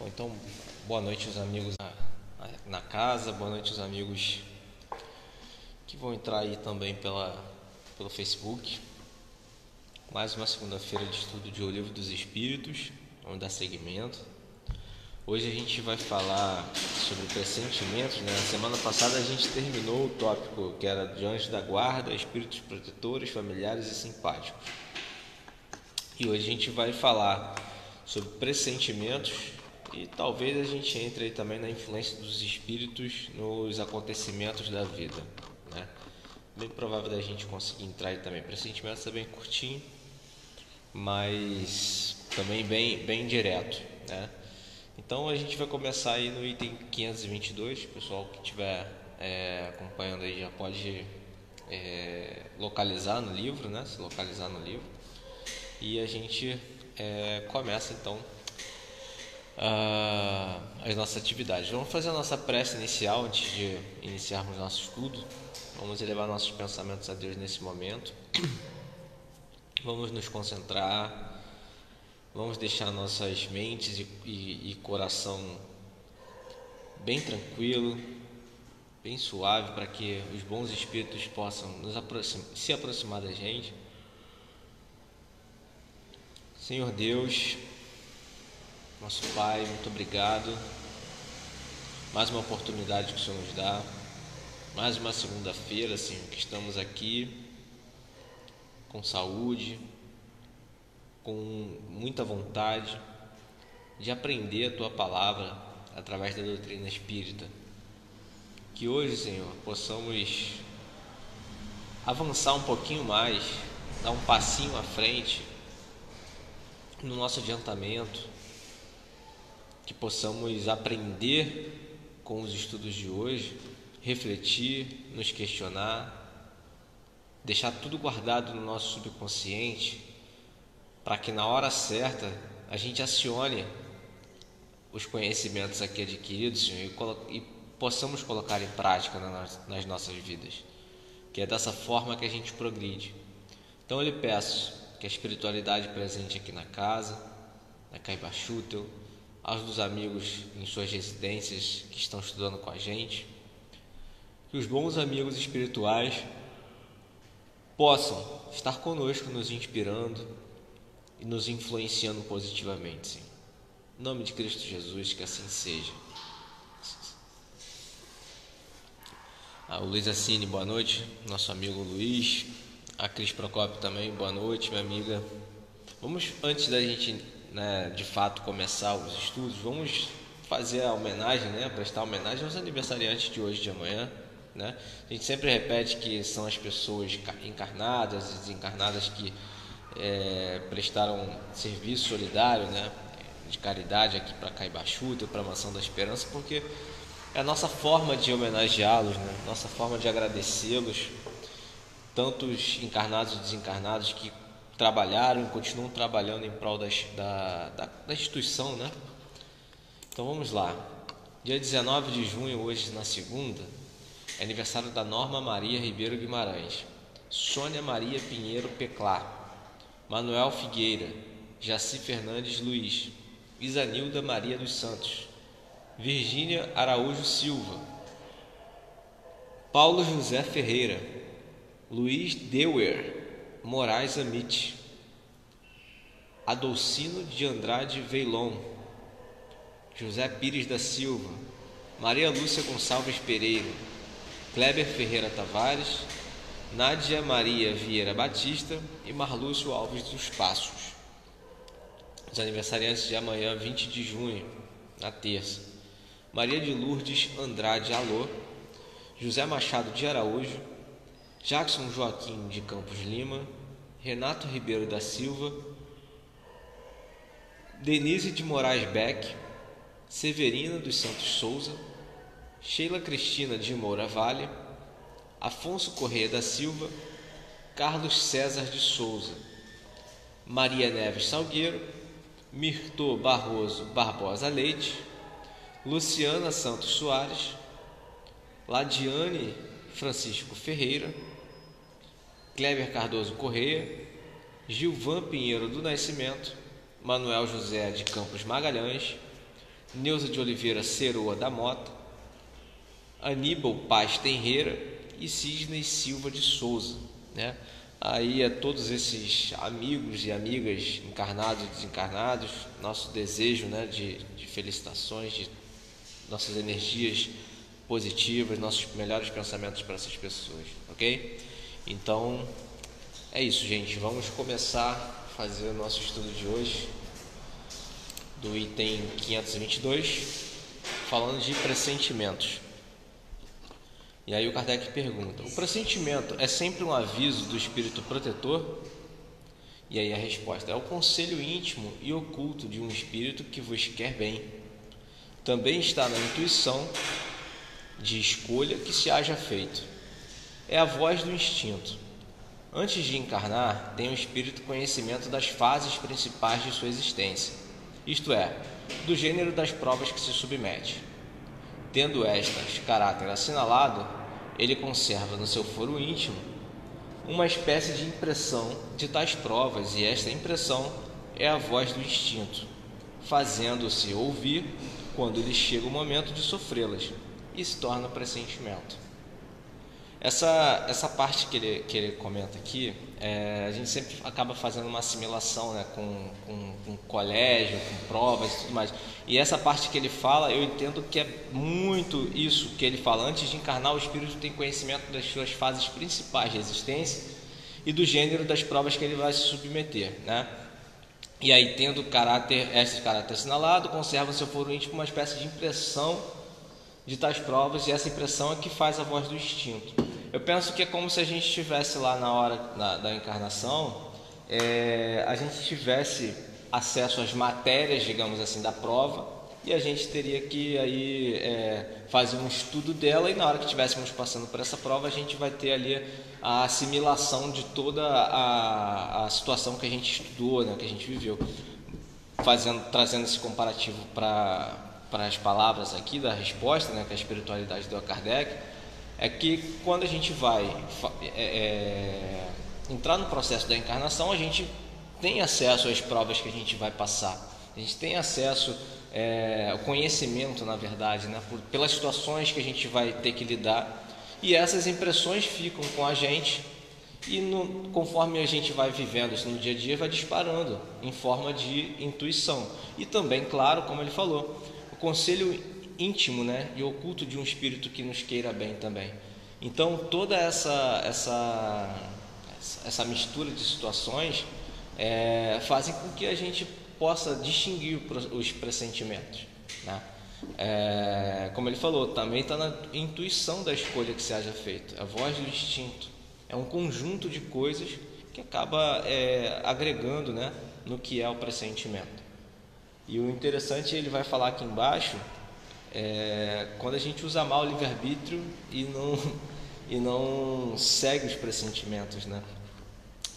Bom, então, boa noite aos amigos na casa, boa noite aos amigos que vão entrar aí também pelo Facebook. Mais uma segunda-feira de estudo de O Livro dos Espíritos, vamos dar seguimento. Hoje a gente vai falar sobre pressentimentos, né? Na semana passada a gente terminou o tópico que era de anjos da guarda, espíritos protetores, familiares e simpáticos. E hoje a gente vai falar sobre pressentimentos e talvez a gente entre aí também na influência dos espíritos nos acontecimentos da vida, né? Bem provável da gente conseguir entrar aí também. Pressentimentos é bem curtinho, mas também bem direto, né? Então a gente vai começar aí no item 522. O pessoal que estiver acompanhando aí já pode localizar no livro, né? Se localizar no livro. E a gente começa então as nossas atividades. Vamos fazer a nossa prece inicial antes de iniciarmos nosso estudo. Vamos elevar nossos pensamentos a Deus nesse momento. Vamos nos concentrar. Vamos deixar nossas mentes e coração bem tranquilo, bem suave, para que os bons espíritos possam se aproximar da gente. Senhor Deus, nosso Pai, muito obrigado. Mais uma oportunidade que o Senhor nos dá. Mais uma segunda-feira, Senhor, que estamos aqui com saúde, com muita vontade de aprender a Tua Palavra através da doutrina espírita. Que hoje, Senhor, possamos avançar um pouquinho mais, dar um passinho à frente no nosso adiantamento, que possamos aprender com os estudos de hoje, refletir, nos questionar, deixar tudo guardado no nosso subconsciente, para que na hora certa a gente acione os conhecimentos aqui adquiridos, Senhor, e possamos colocar em prática nas nossas vidas, que é dessa forma que a gente progride. Então eu lhe peço que a espiritualidade presente aqui na casa, na Caiba Schutel, aos dos amigos em suas residências que estão estudando com a gente, que os bons amigos espirituais possam estar conosco, nos inspirando e nos influenciando positivamente, Senhor. Em nome de Cristo Jesus, que assim seja. O Luiz Assini, boa noite. Nosso amigo Luiz. A Cris Procópio também, boa noite, minha amiga. Vamos, antes da gente, de fato, começar os estudos, vamos fazer a homenagem, prestar homenagem aos aniversariantes de hoje e de amanhã, né? A gente sempre repete que são as pessoas encarnadas e desencarnadas que prestaram serviço solidário, de caridade aqui para Caiba Schutel, para a Mansão da Esperança, porque é a nossa forma de homenageá-los, nossa forma de agradecê-los, tanto os encarnados e desencarnados que trabalharam e continuam trabalhando em prol da instituição, né? Então vamos lá. Dia 19 de junho, hoje na segunda, é aniversário da Norma Maria Ribeiro Guimarães, Sônia Maria Pinheiro Peclar, Manuel Figueira, Jaci Fernandes Luiz, Isanilda Maria dos Santos, Virgínia Araújo Silva, Paulo José Ferreira, Luiz Deuer Moraes Amit, Adolcino de Andrade Veilon, José Pires da Silva, Maria Lúcia Gonçalves Pereira, Kleber Ferreira Tavares, Nádia Maria Vieira Batista e Marlúcio Alves dos Passos. Os aniversariantes de amanhã, 20 de junho, na terça: Maria de Lourdes Andrade Alô, José Machado de Araújo, Jackson Joaquim de Campos Lima, Renato Ribeiro da Silva, Denise de Moraes Beck, Severina dos Santos Souza, Sheila Cristina de Moura Vale, Afonso Corrêa da Silva, Carlos César de Souza, Maria Neves Salgueiro, Mirtô Barroso Barbosa Leite, Luciana Santos Soares, Ladiane Francisco Ferreira, Kleber Cardoso Corrêa, Gilvan Pinheiro do Nascimento, Manuel José de Campos Magalhães, Neuza de Oliveira Ceroa da Mota, Aníbal Paz Tenreira e Cisne Silva de Souza, né? Aí a todos esses amigos e amigas encarnados e desencarnados, nosso desejo, né, de felicitações, de nossas energias positivas, nossos melhores pensamentos para essas pessoas, ok? Então é isso, gente. Vamos começar a fazer o nosso estudo de hoje, do item 522, falando de pressentimentos. E aí o Kardec pergunta: o pressentimento é sempre um aviso do espírito protetor? E aí a resposta é o conselho íntimo e oculto de um espírito que vos quer bem. Também está na intuição de escolha que se haja feito. É a voz do instinto. Antes de encarnar, tem o espírito conhecimento das fases principais de sua existência, isto é, do gênero das provas que se submete. Tendo estas caráter assinalado, ele conserva no seu foro íntimo uma espécie de impressão de tais provas, e esta impressão é a voz do instinto, fazendo-se ouvir quando lhe chega o momento de sofrê-las, e se torna pressentimento. Essa parte que ele comenta aqui, a gente sempre acaba fazendo uma assimilação, né, com colégio, com provas e tudo mais. E essa parte que ele fala, eu entendo que é muito isso que ele fala. Antes de encarnar, o espírito tem conhecimento das suas fases principais de existência e do gênero das provas que ele vai se submeter, né? E aí, tendo esse caráter assinalado, conserva seu foro íntimo uma espécie de impressão de tais provas, e essa impressão é que faz a voz do instinto. Eu penso que é como se a gente estivesse lá na hora da encarnação, a gente tivesse acesso às matérias, digamos assim, da prova, e a gente teria que aí fazer um estudo dela, e na hora que estivéssemos passando por essa prova, a gente vai ter ali a assimilação de toda a situação que a gente estudou, né, que a gente viveu, trazendo esse comparativo para as palavras aqui da resposta, né, que a espiritualidade deu a Kardec, é que quando a gente vai entrar no processo da encarnação, a gente tem acesso às provas que a gente vai passar, a gente tem acesso ao conhecimento, na verdade, né, pelas situações que a gente vai ter que lidar, e essas impressões ficam com a gente, e conforme a gente vai vivendo isso no dia a dia, vai disparando em forma de intuição. E também, claro, como ele falou, o conselho íntimo, né, e oculto de um espírito que nos queira bem também. Então toda essa mistura de situações fazem com que a gente possa distinguir os pressentimentos, né? Como ele falou, também está na intuição da escolha que se haja feito, a voz do instinto. É um conjunto de coisas que acaba agregando, né, no que é o pressentimento. E o interessante, ele vai falar aqui embaixo, quando a gente usa mal o livre-arbítrio e não segue os pressentimentos, né?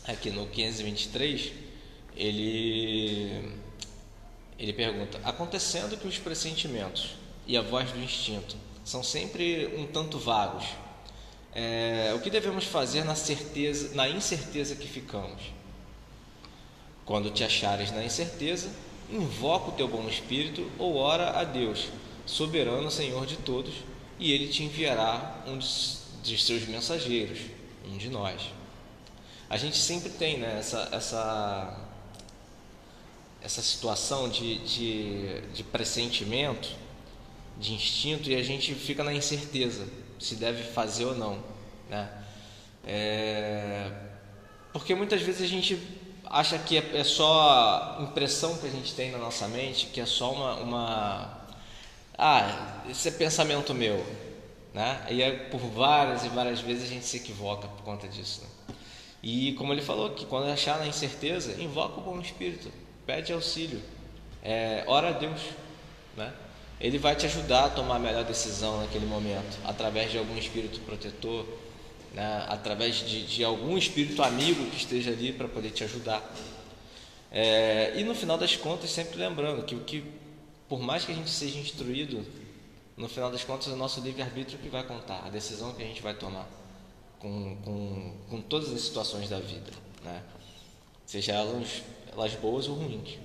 Aqui no 523, ele pergunta: acontecendo que os pressentimentos e a voz do instinto são sempre um tanto vagos, o que devemos fazer na incerteza que ficamos? Quando te achares na incerteza, invoca o teu bom espírito ou ora a Deus, soberano Senhor de todos, e ele te enviará um de seus mensageiros, um de nós. A gente sempre tem, né, essa situação de pressentimento, de instinto, e a gente fica na incerteza se deve fazer ou não, né? Porque muitas vezes a gente acha que é só impressão que a gente tem na nossa mente, que é só esse é pensamento meu, né? E por várias e várias vezes a gente se equivoca por conta disso, né? E como ele falou, que quando achar na incerteza, invoca o bom espírito, pede auxílio, ora a Deus, né? Ele vai te ajudar a tomar a melhor decisão naquele momento, através de algum espírito protetor, né? Através de algum espírito amigo que esteja ali para poder te ajudar. E no final das contas, sempre lembrando que por mais que a gente seja instruído, no final das contas é o nosso livre-arbítrio que vai contar, a decisão que a gente vai tomar com todas as situações da vida, né? Seja elas boas ou ruins.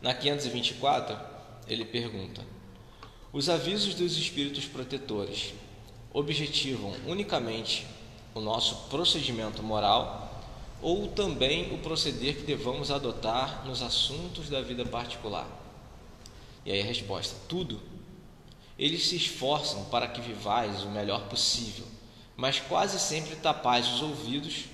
Na 524, ele pergunta: os avisos dos espíritos protetores objetivam unicamente o nosso procedimento moral ou também o proceder que devamos adotar nos assuntos da vida particular? E aí a resposta: tudo. Eles se esforçam para que vivais o melhor possível, mas quase sempre tapais os ouvidos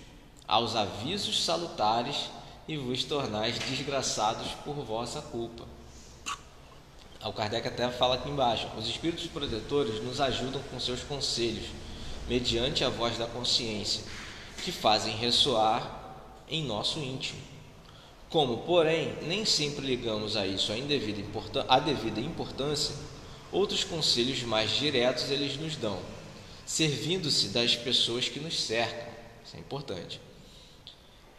aos avisos salutares e vos tornais desgraçados por vossa culpa. O Kardec até fala aqui embaixo: os espíritos protetores nos ajudam com seus conselhos, mediante a voz da consciência, que fazem ressoar em nosso íntimo. Como, porém, nem sempre ligamos a isso a devida importância, outros conselhos mais diretos eles nos dão, servindo-se das pessoas que nos cercam. Isso é importante.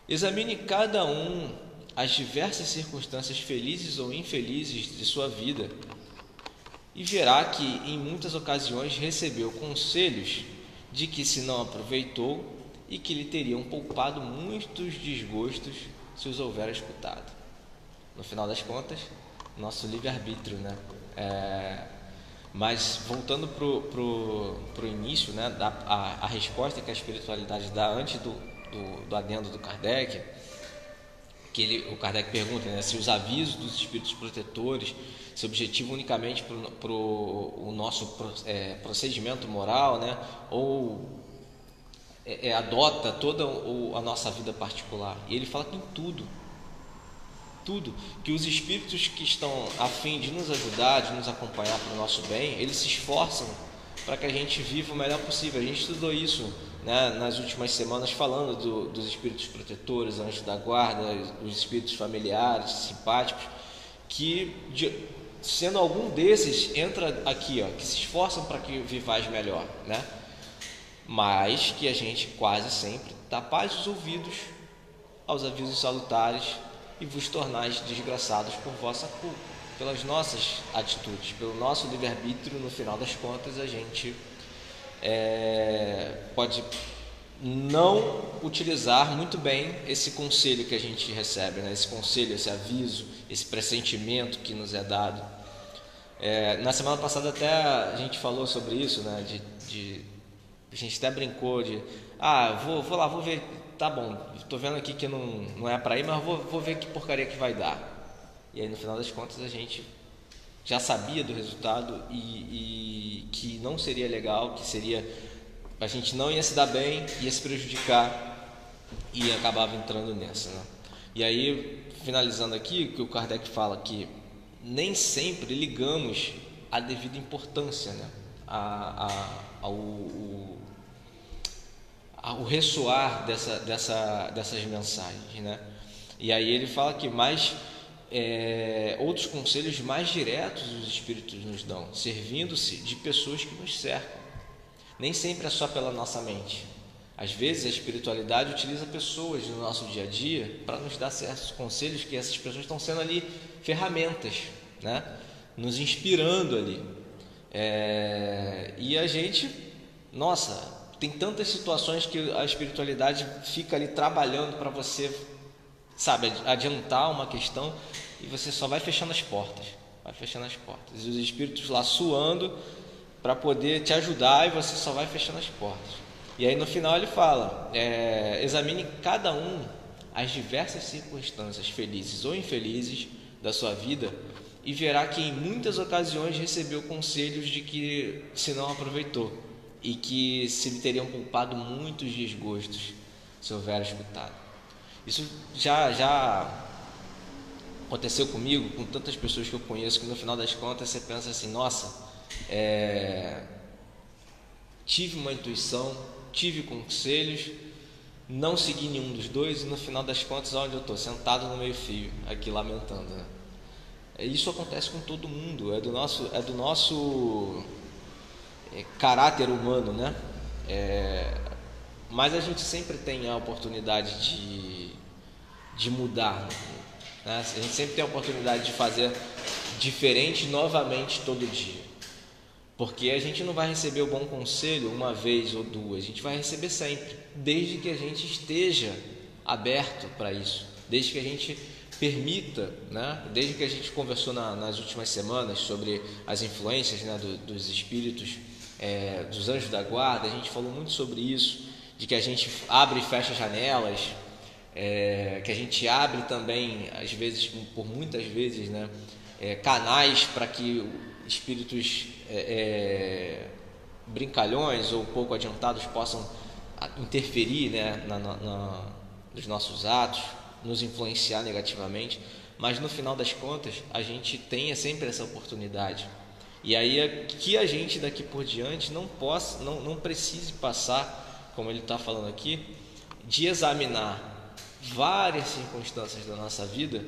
Examine cada um as diversas circunstâncias felizes ou infelizes de sua vida e verá que em muitas ocasiões recebeu conselhos de que se não aproveitou e que lhe teriam poupado muitos desgostos se os houver escutado. No final das contas, nosso livre-arbítrio, né? Mas voltando pro início, né? A resposta que a espiritualidade dá antes do adendo do Kardec, o Kardec pergunta, né, se os avisos dos espíritos protetores se objetivam unicamente para o nosso procedimento moral, né, ou adota toda a nossa vida particular. E ele fala que em tudo, que os espíritos que estão a fim de nos ajudar, de nos acompanhar para o nosso bem, eles se esforçam para que a gente viva o melhor possível. A gente estudou isso, né, nas últimas semanas, falando dos espíritos protetores, anjos da guarda, os espíritos familiares, simpáticos, que, sendo algum desses, entra aqui, ó, que se esforçam para que vivais melhor, né? Mas que a gente quase sempre tapais os ouvidos aos avisos salutares e vos tornais desgraçados por vossa culpa, pelas nossas atitudes, pelo nosso livre-arbítrio. No final das contas, a gente pode não utilizar muito bem esse conselho que a gente recebe, né? Esse conselho, esse aviso, esse pressentimento que nos é dado. Na semana passada até a gente falou sobre isso, né? A gente até brincou de vou lá, vou ver, tá bom, tô vendo aqui que não é para ir, mas vou ver que porcaria que vai dar. E aí no final das contas a gente já sabia do resultado e que não seria legal, que seria, a gente não ia se dar bem, ia se prejudicar e acabava entrando nessa, né? E aí, finalizando aqui, que o Kardec fala que nem sempre ligamos a devida importância, né, ao ressoar dessas mensagens, né? E aí ele fala que outros conselhos mais diretos os espíritos nos dão, servindo-se de pessoas que nos cercam. Nem sempre é só pela nossa mente. Às vezes a espiritualidade utiliza pessoas no nosso dia a dia para nos dar certos conselhos, que essas pessoas estão sendo ali ferramentas, né, nos inspirando ali. E a gente, tem tantas situações que a espiritualidade fica ali trabalhando para você, sabe, adiantar uma questão, e você só vai fechando as portas, e os espíritos lá suando para poder te ajudar, e você só vai fechando as portas. E aí no final ele fala: examine cada um as diversas circunstâncias felizes ou infelizes da sua vida e verá que em muitas ocasiões recebeu conselhos de que se não aproveitou e que se lhe teriam poupado muitos desgostos se houver escutado. Isso já aconteceu comigo, com tantas pessoas que eu conheço, que no final das contas você pensa assim: tive uma intuição, tive conselhos, não segui nenhum dos dois, e no final das contas, onde eu estou? Sentado no meio-fio, aqui lamentando, né? Isso acontece com todo mundo, é do nosso caráter humano, né? Mas a gente sempre tem a oportunidade de mudar, né? A gente sempre tem a oportunidade de fazer diferente novamente todo dia, porque a gente não vai receber o bom conselho uma vez ou duas, a gente vai receber sempre, desde que a gente esteja aberto para isso, desde que a gente permita, né, desde que a gente conversou nas últimas semanas sobre as influências, né, dos espíritos, dos anjos da guarda, a gente falou muito sobre isso, de que a gente abre e fecha janelas, que a gente abre também, às vezes, por muitas vezes, né, canais para que espíritos brincalhões ou pouco adiantados possam interferir, né, nos nossos atos, nos influenciar negativamente, mas no final das contas a gente tenha sempre essa oportunidade. E aí que a gente daqui por diante não precise passar, como ele está falando aqui, de examinar várias circunstâncias da nossa vida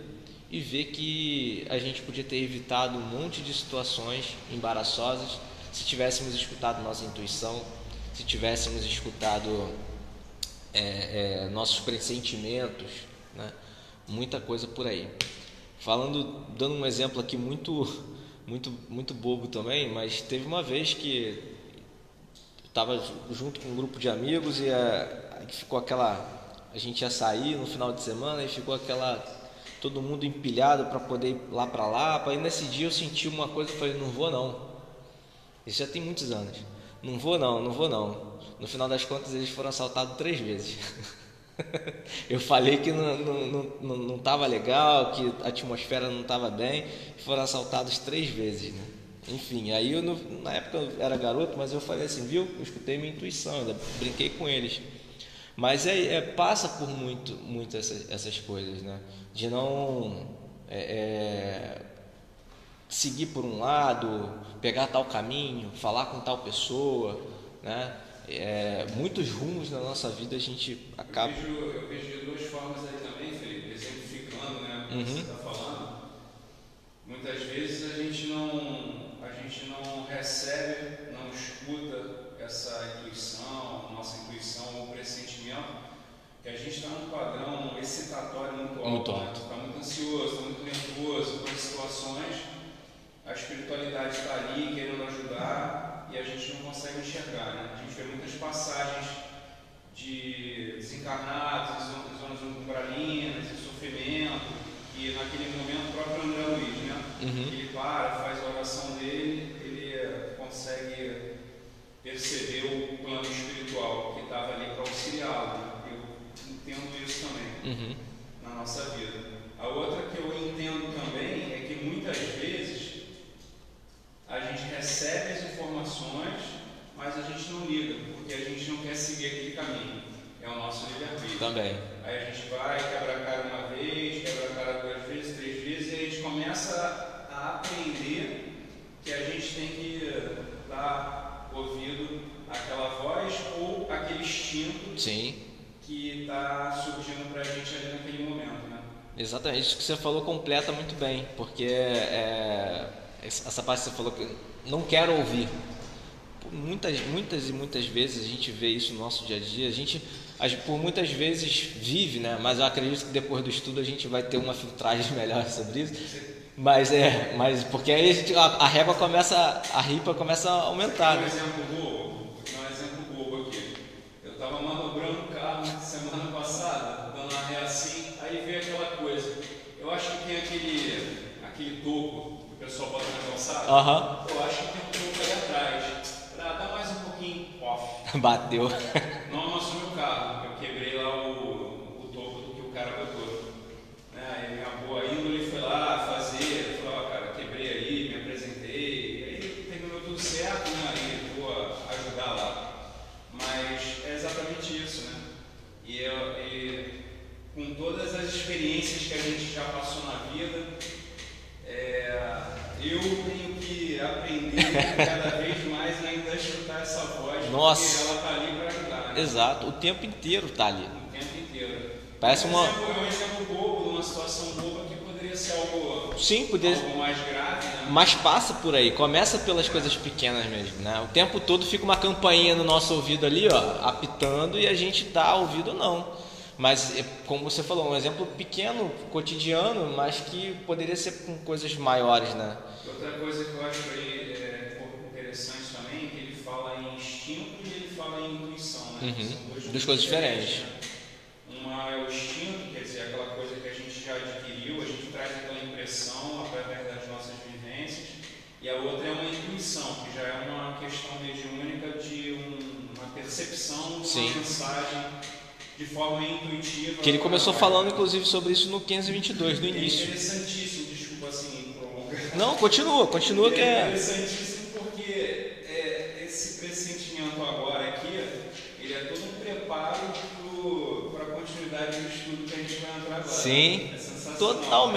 e ver que a gente podia ter evitado um monte de situações embaraçosas se tivéssemos escutado nossa intuição, se tivéssemos escutado nossos pressentimentos, né? Muita coisa por aí. Dando um exemplo aqui muito bobo também, mas teve uma vez que eu estava junto com um grupo de amigos e ficou a gente ia sair no final de semana e ficou todo mundo empilhado para poder ir lá para Lapa. E nesse dia eu senti uma coisa e falei, não vou não. Isso já tem muitos anos. Não vou não. No final das contas eles foram assaltados 3 vezes. Eu falei que não estava legal, que a atmosfera não estava bem, e foram assaltados 3 vezes, né? Enfim, aí na época eu era garoto, mas eu falei assim, viu? Eu escutei minha intuição, ainda brinquei com eles. Mas passa por muito essas coisas, né? De não seguir por um lado, pegar tal caminho, falar com tal pessoa, né? Muitos rumos na nossa vida a gente acaba... Eu vejo de 2 formas aí também, Felipe, exemplificando, né, o que você está falando. Muitas vezes a gente não recebe, não escuta essa intuição, nossa intuição ou pressentimento, que a gente está num padrão excitatório muito alto. Né? Está muito ansioso, está muito nervoso com as situações, a espiritualidade está ali querendo ajudar e a gente não consegue enxergar. Né? A gente vê muitas passagens de desencarnados, zonas umbralinas, de sofrimento, e naquele momento o próprio André Luiz, né? Ele faz a oração dele, ele consegue perceber o plano espiritual que estava ali para auxiliá-lo. Né? Eu entendo isso também na nossa vida. A outra que eu entendo também é que muitas vezes a gente recebe as informações, mas a gente não liga, porque a gente não quer seguir aquele caminho. É o nosso livre-arbítrio. Também. Aí a gente vai, quebra a cara uma vez, quebra a cara 2 vezes, 3 vezes, e a gente começa a aprender que a gente tem que dar ouvido àquela voz ou àquele instinto que está surgindo para a gente ali naquele momento, né? Exatamente, isso que você falou completa muito bem, porque essa parte que você falou que não quero ouvir. Muitas vezes a gente vê isso no nosso dia a dia, a gente por muitas vezes vive, né? Mas eu acredito que depois do estudo a gente vai ter uma filtragem melhor sobre isso. Mas porque aí a régua a ripa começa a aumentar. Um exemplo bobo aqui. Eu estava manobrando o carro semana passada, dando uma ré assim, aí veio aquela coisa. Eu acho que tem aquele toco que o pessoal bota na calçada. Eu acho que tem um toco ali atrás. Dá mais um pouquinho off. Bateu. Não amassou meu carro. Eu quebrei lá o topo do que o cara botou. Aí minha boa índole foi lá fazer. Falou, cara, quebrei aí, me apresentei. Aí terminou tudo certo, né? Aí vou ajudar lá. Mas é exatamente isso, né? E com todas as experiências que a gente já passou na vida, eu tenho que aprender cada vez mais ainda a escutar essa voz. Nossa. Porque ela está ali para ajudar. Né? Exato, o tempo inteiro está ali. O tempo inteiro. Parece É um exemplo bobo, uma situação boba que poderia ser algo mais grave. Né? Mas passa por aí, começa pelas coisas pequenas mesmo, né? O tempo todo fica uma campainha no nosso ouvido ali, ó, apitando, e a gente dá ouvido não. Mas, como você falou, um exemplo pequeno, cotidiano, mas que poderia ser com coisas maiores, né? Outra coisa que eu acho aí interessante também é que ele fala em instinto e ele fala em intuição, né? São duas coisas diferentes. Né? Uma é o instinto, quer dizer, aquela coisa que a gente já adquiriu, a e a outra é uma intuição, que já é uma questão mediúnica de uma percepção de uma mensagem de forma intuitiva. Que ele começou falando, inclusive, sobre isso no 522, no início. É interessantíssimo, desculpa assim, prolongar. Não, continua que é... interessantíssimo porque esse pressentimento agora aqui, ele é todo um preparo para a continuidade do estudo que a gente vai entrar agora. Sim, é sensacional,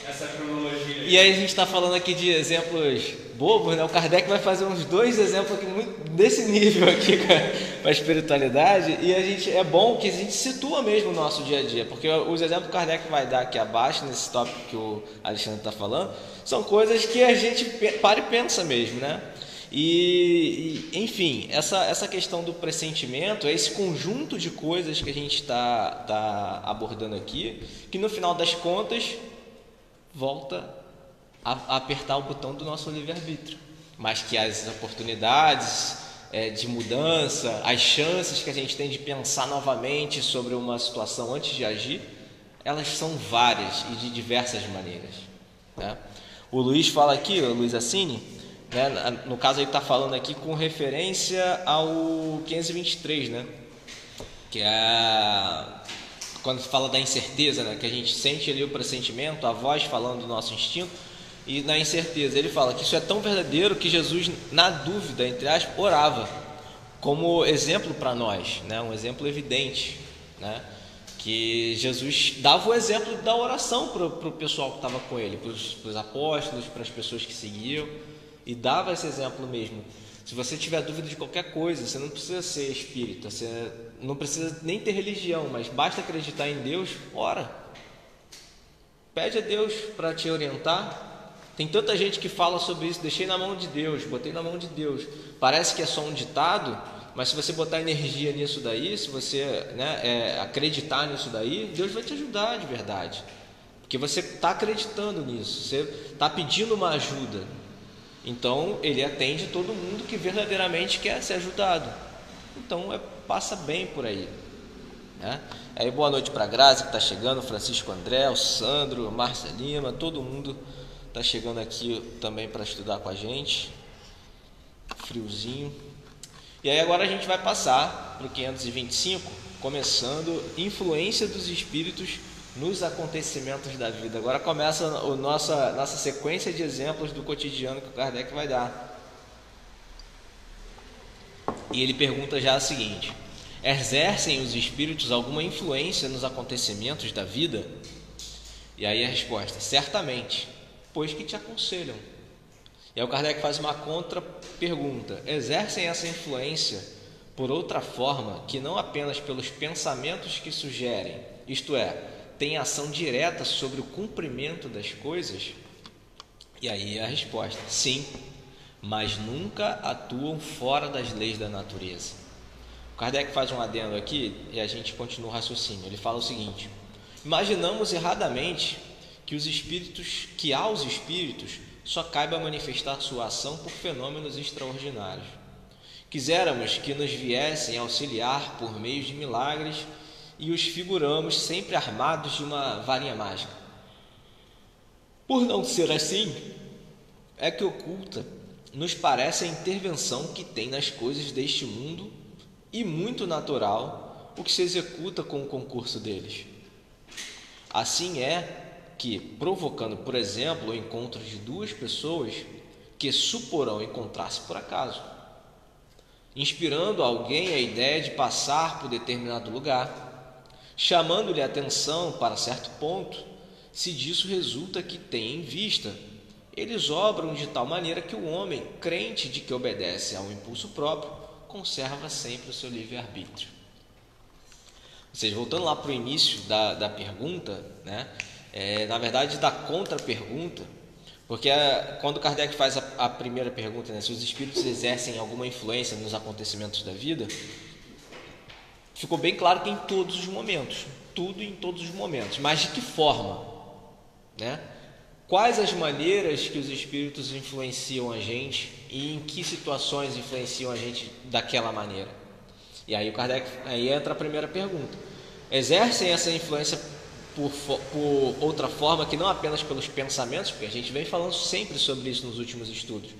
essa cronologia. E aí a gente está falando aqui de exemplos bobos, né? O Kardec vai fazer uns 2 exemplos aqui muito desse nível aqui com a espiritualidade, e é bom que a gente situa mesmo o nosso dia a dia, porque os exemplos que o Kardec vai dar aqui abaixo, nesse tópico que o Alexandre está falando, são coisas que a gente para e pensa mesmo, né? Enfim, essa questão do pressentimento é esse conjunto de coisas que a gente está abordando aqui, que no final das contas volta a apertar o botão do nosso livre-arbítrio, mas que as oportunidades de mudança, as chances que a gente tem de pensar novamente sobre uma situação antes de agir, elas são várias e de diversas maneiras, né? O Luiz fala aqui, o Luiz Assini, né, no caso ele está falando aqui com referência ao 523, né, que é quando se fala da incerteza, né, que a gente sente ali o pressentimento, a voz falando do nosso instinto, e na incerteza ele fala que isso é tão verdadeiro que Jesus, na dúvida, entre aspas, orava, como exemplo para nós, né, um exemplo evidente, né, que Jesus dava o exemplo da oração para o pessoal que estava com ele, para os apóstolos, para as pessoas que seguiam, e dava esse exemplo mesmo. Se você tiver dúvida de qualquer coisa, você não precisa ser espírita, você não precisa nem ter religião, mas basta acreditar em Deus, ora. Pede a Deus para te orientar. Tem tanta gente que fala sobre isso, deixei na mão de Deus, botei na mão de Deus. Parece que é só um ditado, mas se você botar energia nisso daí, se você acreditar nisso daí, Deus vai te ajudar de verdade. Porque você está acreditando nisso, você está pedindo uma ajuda. Então, ele atende todo mundo que verdadeiramente quer ser ajudado. Então, passa bem por aí, né? Aí, boa noite para a Grazi, que está chegando, Francisco André, o Sandro, Márcia Lima, todo mundo está chegando aqui também para estudar com a gente. Friozinho. E aí, agora a gente vai passar para o 525, começando influência dos espíritos nos acontecimentos da vida. Agora começa a nossa sequência de exemplos do cotidiano que o Kardec vai dar. E ele pergunta já o seguinte: exercem os espíritos alguma influência nos acontecimentos da vida? E aí a resposta: certamente, pois que te aconselham. E aí o Kardec faz uma contra-pergunta: exercem essa influência por outra forma que não apenas pelos pensamentos que sugerem, isto é, tem ação direta sobre o cumprimento das coisas? E aí a resposta: sim, mas nunca atuam fora das leis da natureza. O Kardec faz um adendo aqui e a gente continua o raciocínio. Ele fala o seguinte: imaginamos erradamente que aos espíritos só caiba manifestar sua ação por fenômenos extraordinários. Quiséramos que nos viessem auxiliar por meio de milagres e os figuramos sempre armados de uma varinha mágica. Por não ser assim, é que oculta nos parece a intervenção que tem nas coisas deste mundo e muito natural o que se executa com o concurso deles. Assim é que, provocando, por exemplo, o encontro de 2 pessoas que suporão encontrar-se por acaso, inspirando a alguém a ideia de passar por determinado lugar, chamando-lhe a atenção para certo ponto, se disso resulta que tem em vista, eles obram de tal maneira que o homem, crente de que obedece ao impulso próprio, conserva sempre o seu livre-arbítrio. Ou seja, voltando lá para o início da pergunta, né? Na verdade da contra-pergunta, porque quando Kardec faz a primeira pergunta, né, se os espíritos exercem alguma influência nos acontecimentos da vida, ficou bem claro que em todos os momentos, tudo em todos os momentos, mas de que forma, né? Quais as maneiras que os espíritos influenciam a gente e em que situações influenciam a gente daquela maneira? E aí o Kardec, aí entra a primeira pergunta: exercem essa influência por outra forma que não apenas pelos pensamentos, porque a gente vem falando sempre sobre isso nos últimos estudos,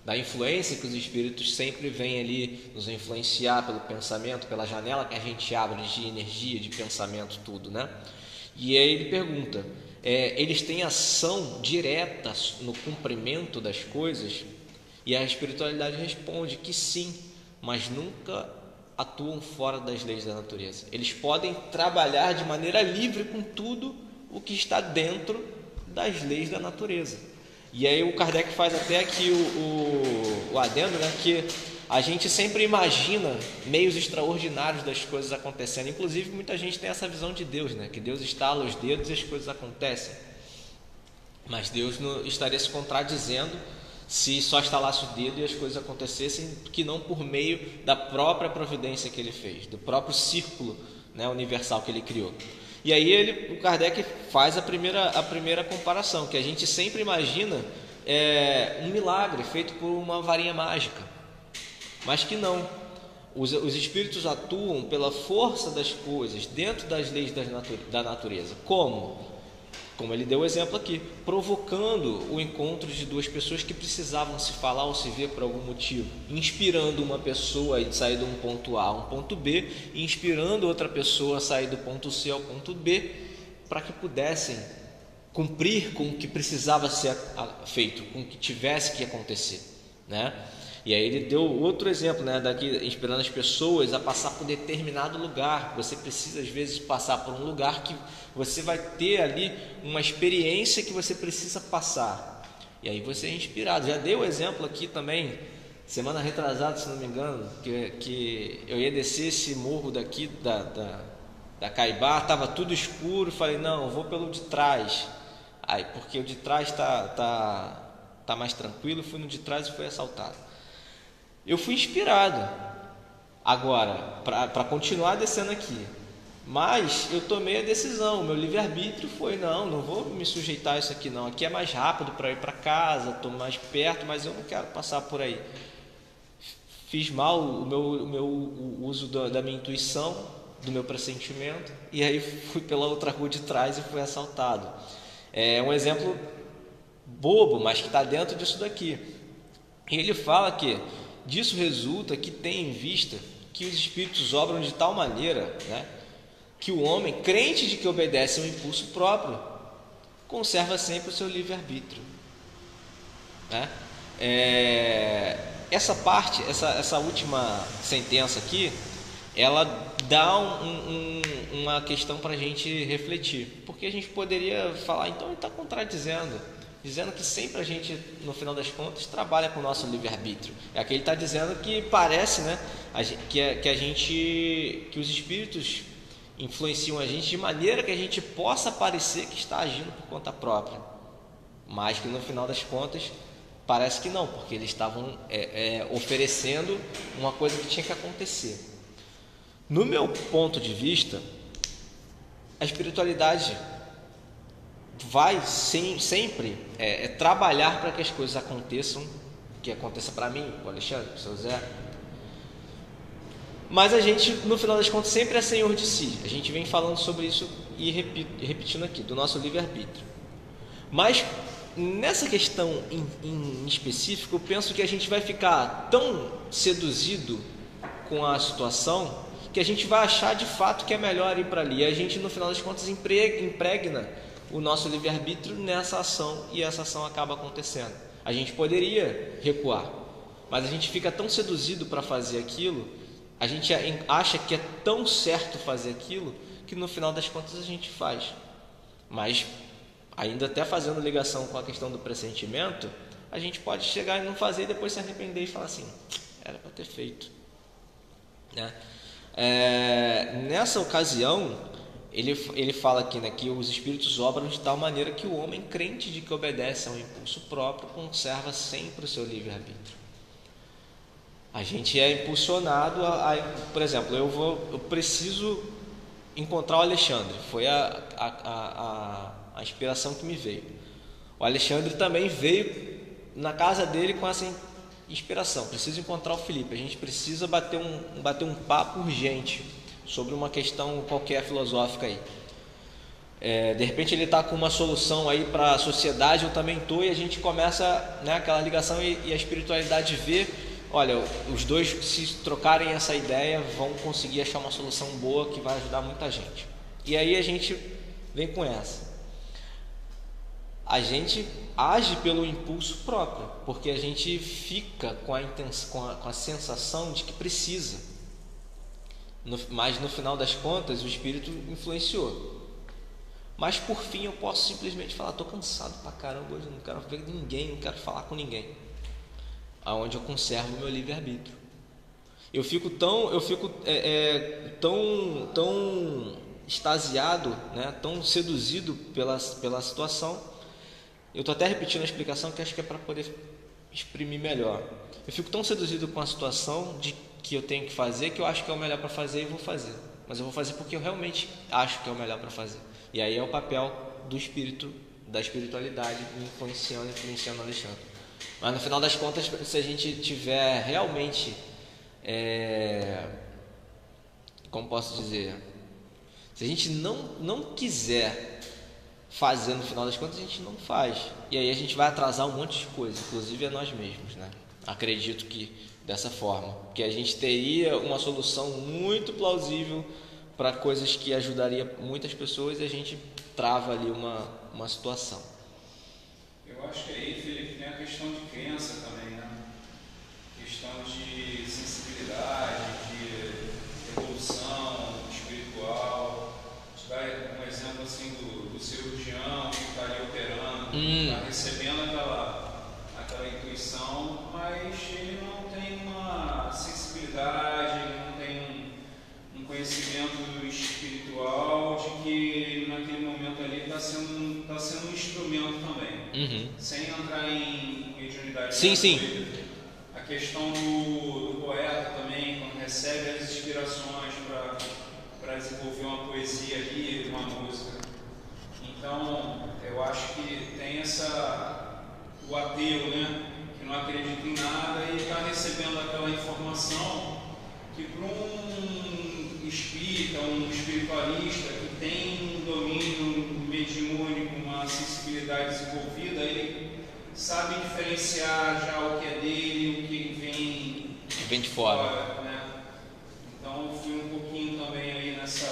da influência que os espíritos sempre vêm ali nos influenciar pelo pensamento, pela janela que a gente abre de energia, de pensamento, tudo, né? E aí ele pergunta, eles têm ação direta no cumprimento das coisas? E a espiritualidade responde que sim, mas nunca atuam fora das leis da natureza. Eles podem trabalhar de maneira livre com tudo o que está dentro das leis da natureza. E aí o Kardec faz até aqui o adendo, né, que a gente sempre imagina meios extraordinários das coisas acontecendo. Inclusive muita gente tem essa visão de Deus, né, que Deus estala os dedos e as coisas acontecem. Mas Deus não estaria se contradizendo se só estalasse o dedo e as coisas acontecessem, que não por meio da própria providência que ele fez, do próprio círculo, né, universal que ele criou. E aí o Kardec faz a primeira comparação, que a gente sempre imagina um milagre feito por uma varinha mágica, mas que não. Os espíritos atuam pela força das coisas dentro das leis da natureza. Como ele deu o exemplo aqui, provocando o encontro de duas pessoas que precisavam se falar ou se ver por algum motivo, inspirando uma pessoa a sair de um ponto A a um ponto B, e inspirando outra pessoa a sair do ponto C ao ponto B, para que pudessem cumprir com o que precisava ser feito, com o que tivesse que acontecer, né? E aí ele deu outro exemplo, né, daqui, inspirando as pessoas a passar por determinado lugar. Você precisa às vezes passar por um lugar que você vai ter ali uma experiência que você precisa passar, e aí você é inspirado. Já dei o exemplo aqui também, semana retrasada, se não me engano, que eu ia descer esse morro daqui da Caibá, estava tudo escuro, falei, não, eu vou pelo de trás, aí porque o de trás tá mais tranquilo, fui no de trás e fui assaltado. Eu fui inspirado agora para continuar descendo aqui, mas eu tomei a decisão, o meu livre-arbítrio foi, não vou me sujeitar a isso aqui não, aqui é mais rápido para ir para casa, estou mais perto, mas eu não quero passar por aí. Fiz mal o uso da minha intuição, do meu pressentimento, e aí fui pela outra rua de trás e fui assaltado. É um exemplo bobo, mas que está dentro disso daqui. E ele fala que disso resulta que tem em vista que os espíritos obram de tal maneira, né, que o homem, crente de que obedece ao impulso próprio, conserva sempre o seu livre-arbítrio, né? Essa parte, essa última sentença aqui, ela dá uma questão para a gente refletir, porque a gente poderia falar, então ele está contradizendo, dizendo que sempre a gente, no final das contas, trabalha com o nosso livre-arbítrio. É que ele está dizendo que parece, né, que os espíritos influenciam a gente de maneira que a gente possa parecer que está agindo por conta própria, mas que no final das contas parece que não, porque eles estavam oferecendo uma coisa que tinha que acontecer. No meu ponto de vista, a espiritualidade vai sempre trabalhar para que as coisas aconteçam, que aconteça para mim, para o Alexandre, para o seu Zé. Mas a gente, no final das contas, sempre é senhor de si. A gente vem falando sobre isso e repetindo aqui, do nosso livre-arbítrio. Mas nessa questão em específico, eu penso que a gente vai ficar tão seduzido com a situação que a gente vai achar de fato que é melhor ir para ali. E a gente, no final das contas, impregna o nosso livre-arbítrio nessa ação, e essa ação acaba acontecendo. A gente poderia recuar, mas a gente fica tão seduzido para fazer aquilo, a gente acha que é tão certo fazer aquilo, que no final das contas a gente faz. Mas ainda até fazendo ligação com a questão do pressentimento, a gente pode chegar e não fazer e depois se arrepender e falar assim, era para ter feito, né? Nessa ocasião, ele fala aqui, né, que os espíritos obram de tal maneira que o homem, crente de que obedece ao impulso próprio, conserva sempre o seu livre-arbítrio. A gente é impulsionado por exemplo, eu preciso encontrar o Alexandre, foi a inspiração que me veio. O Alexandre também veio na casa dele com essa inspiração, preciso encontrar o Felipe, a gente precisa bater um papo urgente sobre uma questão qualquer filosófica aí. De repente ele está com uma solução aí para a sociedade, eu também estou, e a gente começa, né, aquela ligação e a espiritualidade vê, olha, os dois se trocarem essa ideia vão conseguir achar uma solução boa que vai ajudar muita gente. E aí a gente vem com essa. A gente age pelo impulso próprio, porque a gente fica com a sensação de que precisa. Mas no final das contas o Espírito influenciou. Mas por fim eu posso simplesmente falar, estou cansado pra caramba hoje, não quero ver ninguém, não quero falar com ninguém. Aonde eu conservo o meu livre-arbítrio. Eu fico tão extasiado, né, tão seduzido pela situação. Eu estou até repetindo a explicação que acho que é para poder exprimir melhor. Eu fico tão seduzido com a situação de que eu tenho que fazer, que eu acho que é o melhor para fazer e vou fazer. Mas eu vou fazer porque eu realmente acho que é o melhor para fazer. E aí é o papel do espírito, da espiritualidade, me influenciando Alexandre. Mas no final das contas, se a gente tiver realmente, como posso dizer, se a gente não quiser fazer, no final das contas a gente não faz, e aí a gente vai atrasar um monte de coisa, inclusive a nós mesmos, né? Acredito que dessa forma, que a gente teria uma solução muito plausível para coisas que ajudaria muitas pessoas e a gente trava ali uma situação. Eu acho que aí, Felipe, tem a questão de crença também, né? Questão de sensibilidade, de evolução espiritual. Te dá um exemplo assim do cirurgião que está ali operando, está recebendo aquela intuição, mas ele não tem uma sensibilidade, ele não tem um conhecimento espiritual de que naquele momento ali está sendo um instrumento também, sem entrar em mediunidade. Sim. A questão do poeta também, quando recebe as inspirações para desenvolver uma poesia ali, uma música. Então, eu acho que tem o ateu, né, que não acredita em nada e está recebendo aquela informação que para um espírita, um espiritualista que tem um domínio mediúnico, uma sensibilidade desenvolvida, ele sabe diferenciar já o que é dele, o que vem de fora, né? Então eu fui um pouquinho também aí nessa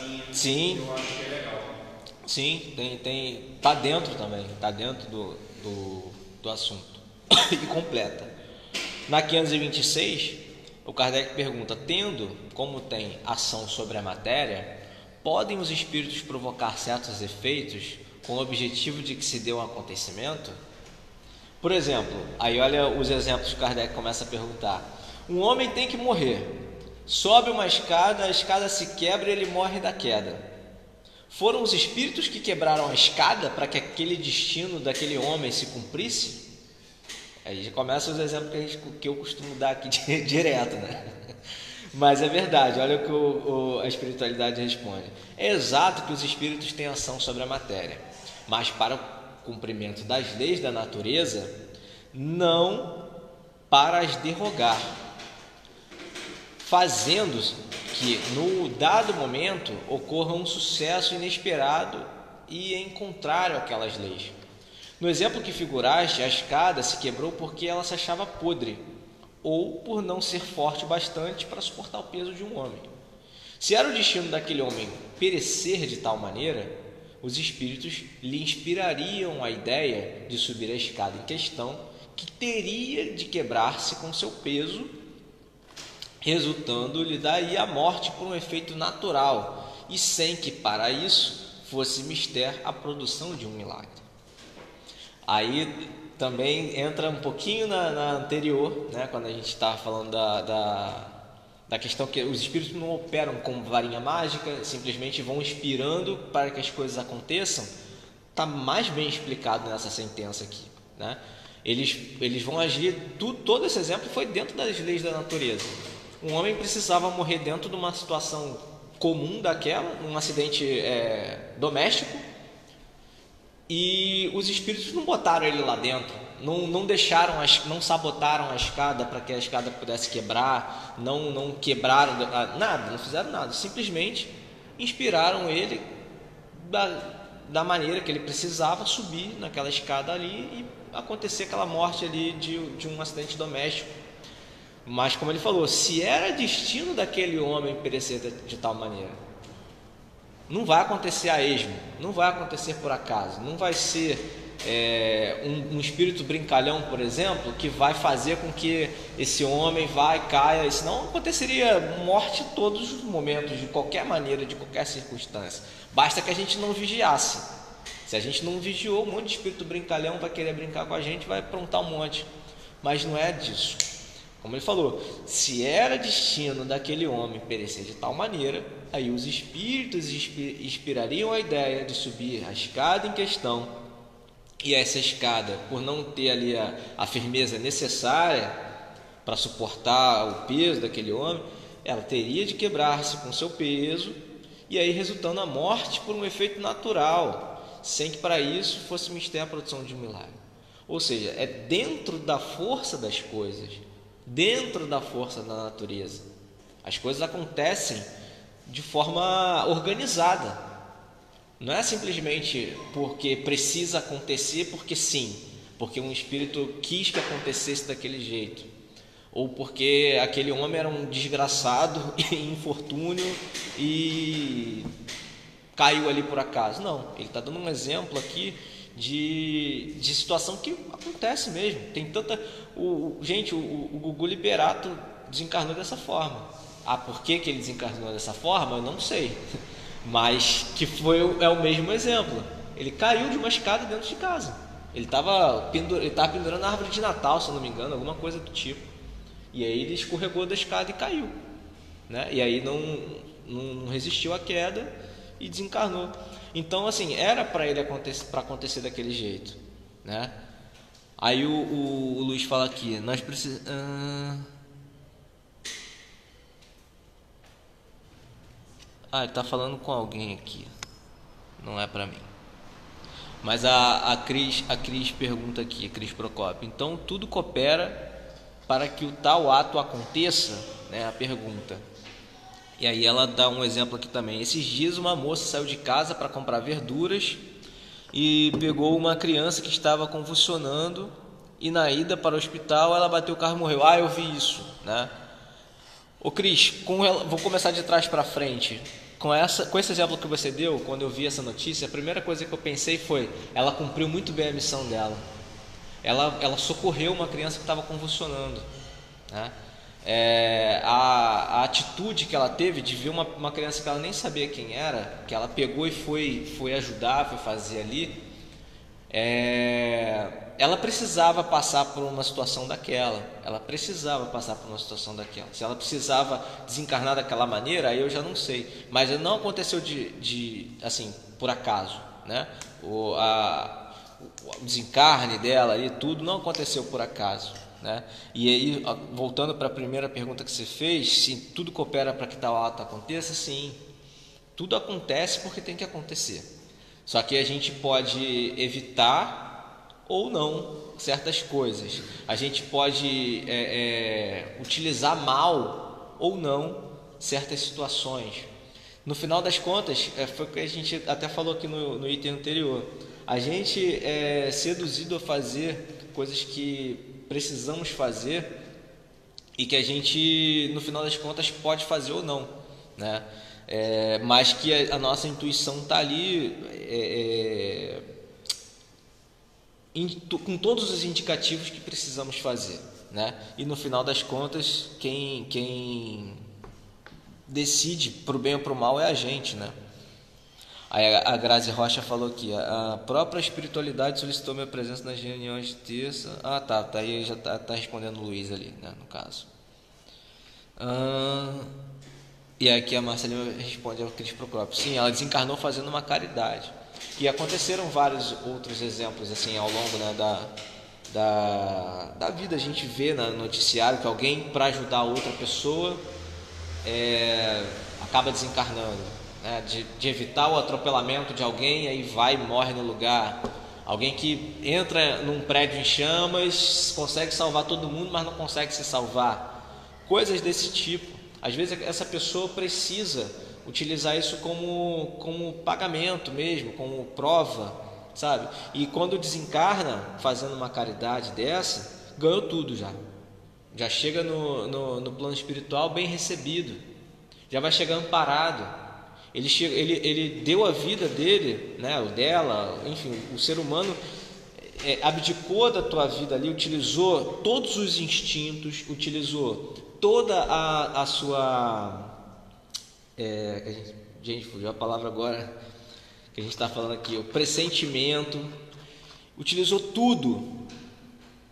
linha. Sim. Que eu acho que é legal. Sim, tá dentro também, tá dentro do assunto. E completa. Na 526, o Kardec pergunta: tendo como tem ação sobre a matéria, podem os espíritos provocar certos efeitos com o objetivo de que se dê um acontecimento? Por exemplo, aí olha os exemplos que Kardec começa a perguntar. Um homem tem que morrer, sobe uma escada, a escada se quebra e ele morre da queda. Foram os espíritos que quebraram a escada para que aquele destino daquele homem se cumprisse? Aí já começam os exemplos que eu costumo dar aqui direto, né? Mas é verdade, olha o que a espiritualidade responde. É exato que os espíritos têm ação sobre a matéria, mas para o cumprimento das leis da natureza, não para as derrogar, fazendo que no dado momento ocorra um sucesso inesperado e em contrário àquelas leis. No exemplo que figuraste, a escada se quebrou porque ela se achava podre, ou por não ser forte bastante para suportar o peso de um homem. Se era o destino daquele homem perecer de tal maneira, os espíritos lhe inspirariam a ideia de subir a escada em questão, que teria de quebrar-se com seu peso, resultando-lhe daí a morte por um efeito natural, e sem que para isso fosse mister a produção de um milagre. Aí também entra um pouquinho na anterior, né, quando a gente estava falando da questão que os espíritos não operam com varinha mágica, simplesmente vão inspirando para que as coisas aconteçam. Está mais bem explicado nessa sentença aqui, né? Eles vão agir, todo esse exemplo foi dentro das leis da natureza. Um homem precisava morrer dentro de uma situação comum daquela, um acidente doméstico, e os espíritos não botaram ele lá dentro, não sabotaram a escada para que a escada pudesse quebrar, não quebraram nada, não fizeram nada, simplesmente inspiraram ele da maneira que ele precisava subir naquela escada ali e acontecer aquela morte ali de um acidente doméstico. Mas como ele falou, se era destino daquele homem perecer de tal maneira, não vai acontecer a esmo, não vai acontecer por acaso, não vai ser um espírito brincalhão, por exemplo, que vai fazer com que esse homem vá e caia, senão aconteceria morte em todos os momentos, de qualquer maneira, de qualquer circunstância. Basta que a gente não vigiasse. Se a gente não vigiou, um monte de espírito brincalhão vai querer brincar com a gente, vai aprontar um monte. Mas não é disso. Como ele falou, se era destino daquele homem perecer de tal maneira, aí os espíritos inspirariam a ideia de subir a escada em questão, e essa escada, por não ter ali a firmeza necessária para suportar o peso daquele homem, ela teria de quebrar-se com seu peso, e aí resultando a morte por um efeito natural, sem que para isso fosse mister a produção de um milagre. Ou seja, é dentro da força das coisas, dentro da força da natureza. As coisas acontecem de forma organizada. Não é simplesmente porque precisa acontecer, porque sim, porque um espírito quis que acontecesse daquele jeito, ou porque aquele homem era um desgraçado em infortúnio e caiu ali por acaso. Não, ele está dando um exemplo aqui de situação que acontece mesmo. Tem tanta... Gente, o Gugu Liberato desencarnou dessa forma. Por que ele desencarnou dessa forma? Eu não sei. Mas que é o mesmo exemplo. Ele caiu de uma escada dentro de casa. Ele estava pendurando a árvore de Natal, se eu não me engano, alguma coisa do tipo. E aí ele escorregou da escada e caiu, né? E aí não resistiu à queda e desencarnou. Então, assim, era para ele acontecer daquele jeito, né? Aí o Luiz fala aqui, nós precisamos... ele está falando com alguém aqui, não é para mim. Mas a Cris pergunta aqui, a Cris Procópio, então tudo coopera para que o tal ato aconteça, né? A pergunta. E aí ela dá um exemplo aqui também. Esses dias uma moça saiu de casa para comprar verduras e pegou uma criança que estava convulsionando, e na ida para o hospital ela bateu o carro e morreu. Eu vi isso, né? Ô Cris, vou começar de trás para frente. Com esse exemplo que você deu, quando eu vi essa notícia, a primeira coisa que eu pensei foi: ela cumpriu muito bem a missão dela. Ela socorreu uma criança que estava convulsionando, né? A atitude que ela teve de ver uma criança que ela nem sabia quem era, que ela pegou e foi ajudar, foi fazer ali, ela precisava passar por uma situação daquela. Se ela precisava desencarnar daquela maneira, aí eu já não sei. Mas não aconteceu assim, por acaso, né? O desencarne dela e tudo não aconteceu por acaso, né? E aí, voltando para a primeira pergunta que você fez, se tudo coopera para que tal ato aconteça, sim. Tudo acontece porque tem que acontecer. Só que a gente pode evitar ou não certas coisas. A gente pode utilizar mal ou não certas situações. No final das contas, foi o que a gente até falou aqui no item anterior. A gente é seduzido a fazer coisas que precisamos fazer e que a gente, no final das contas, pode fazer ou não, né? Mas que a nossa intuição está ali com todos os indicativos que precisamos fazer, né? E no final das contas, quem decide para o bem ou para o mal é a gente, né? Aí a Grazi Rocha falou aqui: a própria espiritualidade solicitou minha presença nas reuniões de terça. Tá aí, já tá respondendo o Luiz ali, né, no caso. E aqui a Marcelina responde ao Cris Procópio: sim, ela desencarnou fazendo uma caridade. E aconteceram vários outros exemplos assim ao longo, né, da vida. A gente vê no noticiário que alguém, para ajudar outra pessoa, acaba desencarnando, né, de evitar o atropelamento de alguém, aí vai e morre no lugar. Alguém que entra num prédio em chamas, consegue salvar todo mundo, mas não consegue se salvar. Coisas desse tipo. Às vezes essa pessoa precisa utilizar isso como pagamento mesmo, como prova, sabe? E quando desencarna fazendo uma caridade dessa, ganhou tudo já chega no plano espiritual bem recebido, já vai chegar amparado. Ele deu a vida dele, né, o dela, enfim, o ser humano abdicou da tua vida ali, utilizou todos os instintos, utilizou toda a sua... gente, fugiu a palavra agora que a gente está falando aqui, o pressentimento, utilizou tudo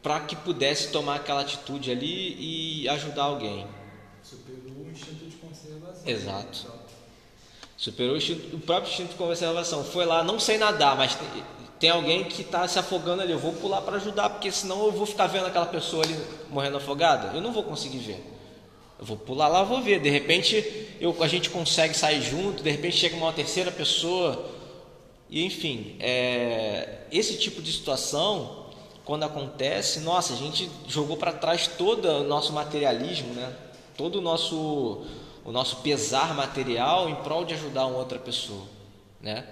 para que pudesse tomar aquela atitude ali e ajudar alguém. Superou o instinto de conservação. Exato. Superou o próprio instinto de conservação. Foi lá, não sei nadar, mas tem alguém que está se afogando ali, eu vou pular para ajudar, porque senão eu vou ficar vendo aquela pessoa ali morrendo afogada, eu não vou conseguir ver. Eu vou pular lá, vou ver. De repente a gente consegue sair junto, de repente chega uma terceira pessoa. E enfim, esse tipo de situação, quando acontece, nossa, a gente jogou para trás todo o nosso materialismo, né? Todo o nosso pesar material em prol de ajudar uma outra pessoa, né?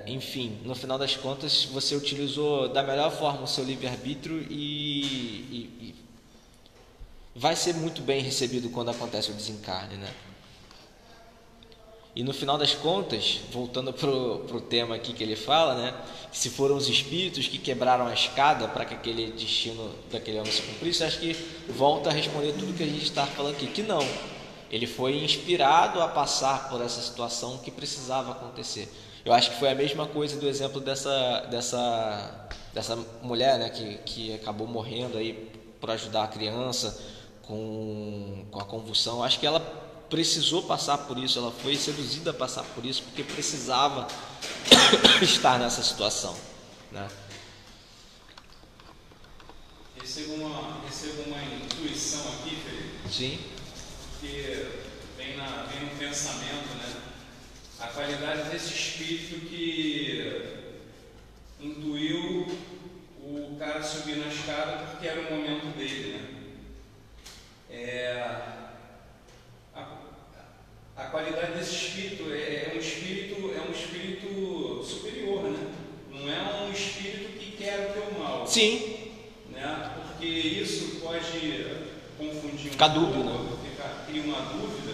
Enfim, no final das contas, você utilizou da melhor forma o seu livre-arbítrio e vai ser muito bem recebido quando acontece o desencarne, né? E no final das contas, voltando pro tema aqui que ele fala, né? Se foram os espíritos que quebraram a escada para que aquele destino daquele homem se cumprisse, acho que volta a responder tudo que a gente está falando aqui, que não. Ele foi inspirado a passar por essa situação que precisava acontecer. Eu acho que foi a mesma coisa do exemplo dessa mulher, né? Que acabou morrendo aí por ajudar a criança com a convulsão. Acho que ela precisou passar por isso, ela foi seduzida a passar por isso porque precisava estar nessa situação, né? Recebo uma intuição aqui, Felipe. Sim. Que vem no pensamento, né? A qualidade desse espírito que intuiu o cara subir na escada porque era o momento dele, né? A qualidade desse espírito é um espírito superior, né? Não é um espírito que quer o teu mal. Sim. Né? Porque isso pode confundir ficar dúvida, né? Cria uma dúvida